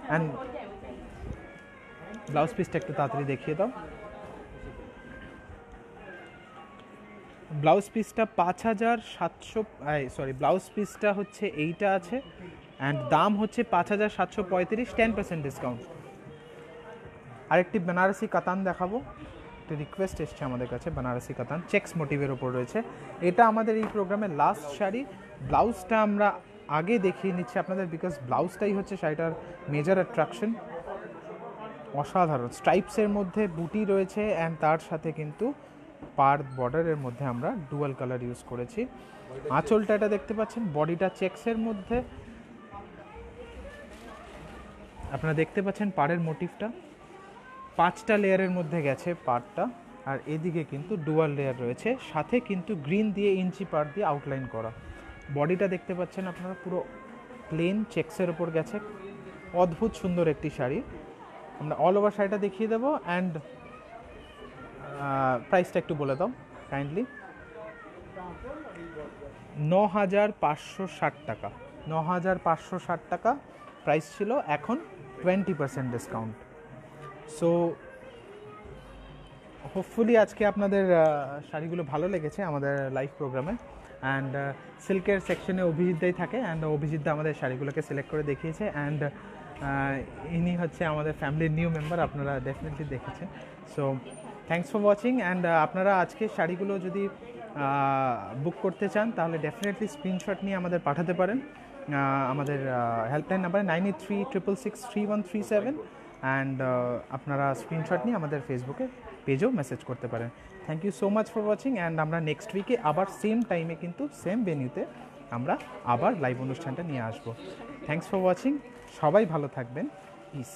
অ্যান্ড ব্লাউজ পিসটা একটু তাড়াতাড়ি দেখিয়ে দাও। ব্লাউজ পিসটা 5,700, সরি ব্লাউজ পিসটা হচ্ছে এইটা আছে, অ্যান্ড দাম হচ্ছে 5,735, 10% ডিসকাউন্ট। আরেকটি বেনারসি কাতান দেখাবো, একটি রিকোয়েস্ট এসছে আমাদের কাছে, বেনারসি কাতান চেক্স মোটিভের ওপর রয়েছে। এটা আমাদের এই প্রোগ্রামের লাস্ট শাড়ি। ব্লাউজটা আমরা আগে দেখিয়ে নিচ্ছি আপনাদের, বিকজ ব্লাউজটাই হচ্ছে শাড়িটার মেজর অ্যাট্রাকশন। অসাধারণ স্ট্রাইপসের মধ্যে বুটি রয়েছে, অ্যান্ড তার সাথে কিন্তু পার বর্ডারের মধ্যে আমরা ডুয়াল কালার ইউজ করেছি। আঁচলটা এটা দেখতে পাচ্ছেন, বডিটা চেক্সের মধ্যে, আপনারা দেখতে পাচ্ছেন পাড়ের মোটিভটা 5টা লেয়ারের মধ্যে গেছে পাড়টা, আর এদিকে কিন্তু ডুয়াল লেয়ার রয়েছে, সাথে কিন্তু গ্রিন দিয়ে ইঞ্চি পাড় দিয়ে আউটলাইন করা। বডিটা দেখতে পাচ্ছেন আপনারা পুরো প্লেন চেক্সের ওপর গেছে, অদ্ভুত সুন্দর একটি শাড়ি। আমরা অল ওভার শাড়িটা দেখিয়ে দেবো, অ্যান্ড প্রাইসটা একটু বলে দাও কাইন্ডলি। 9,560 টাকা, 9,560 টাকা প্রাইস ছিল, এখন 20% ডিসকাউন্ট। সো হোপফুলি আজকে আপনাদের শাড়িগুলো ভালো লেগেছে আমাদের লাইভ প্রোগ্রামে। অ্যান্ড সিল্কের সেকশনে অভিজিৎদাই থাকে, অ্যান্ড অভিজিৎদা আমাদের শাড়িগুলোকে সিলেক্ট করে দেখিয়েছে, অ্যান্ড ইনি হচ্ছে আমাদের ফ্যামিলির নিউ মেম্বার, আপনারা ডেফিনেটলি দেখেছেন। So thanks for watching. And আপনারা আজকে শাড়িগুলো যদি বুক করতে চান তাহলে ডেফিনেটলি স্ক্রিনশট নিয়ে আমাদের পাঠাতে পারেন আমাদের হেল্পলাইন নাম্বারে 9836663137, অ্যান্ড আপনারা স্ক্রিনশট নিয়ে আমাদের ফেসবুকে পেজেও মেসেজ করতে পারেন। Thank you so much for watching, and আমরা নেক্সট উইকে আবার সেম টাইমে কিন্তু সেম ভেন্যুতে আমরা আবার লাইভ অনুষ্ঠানটা নিয়ে আসবো। থ্যাংকস ফর ওয়াচিং, সবাই ভালো থাকবেন, পিস।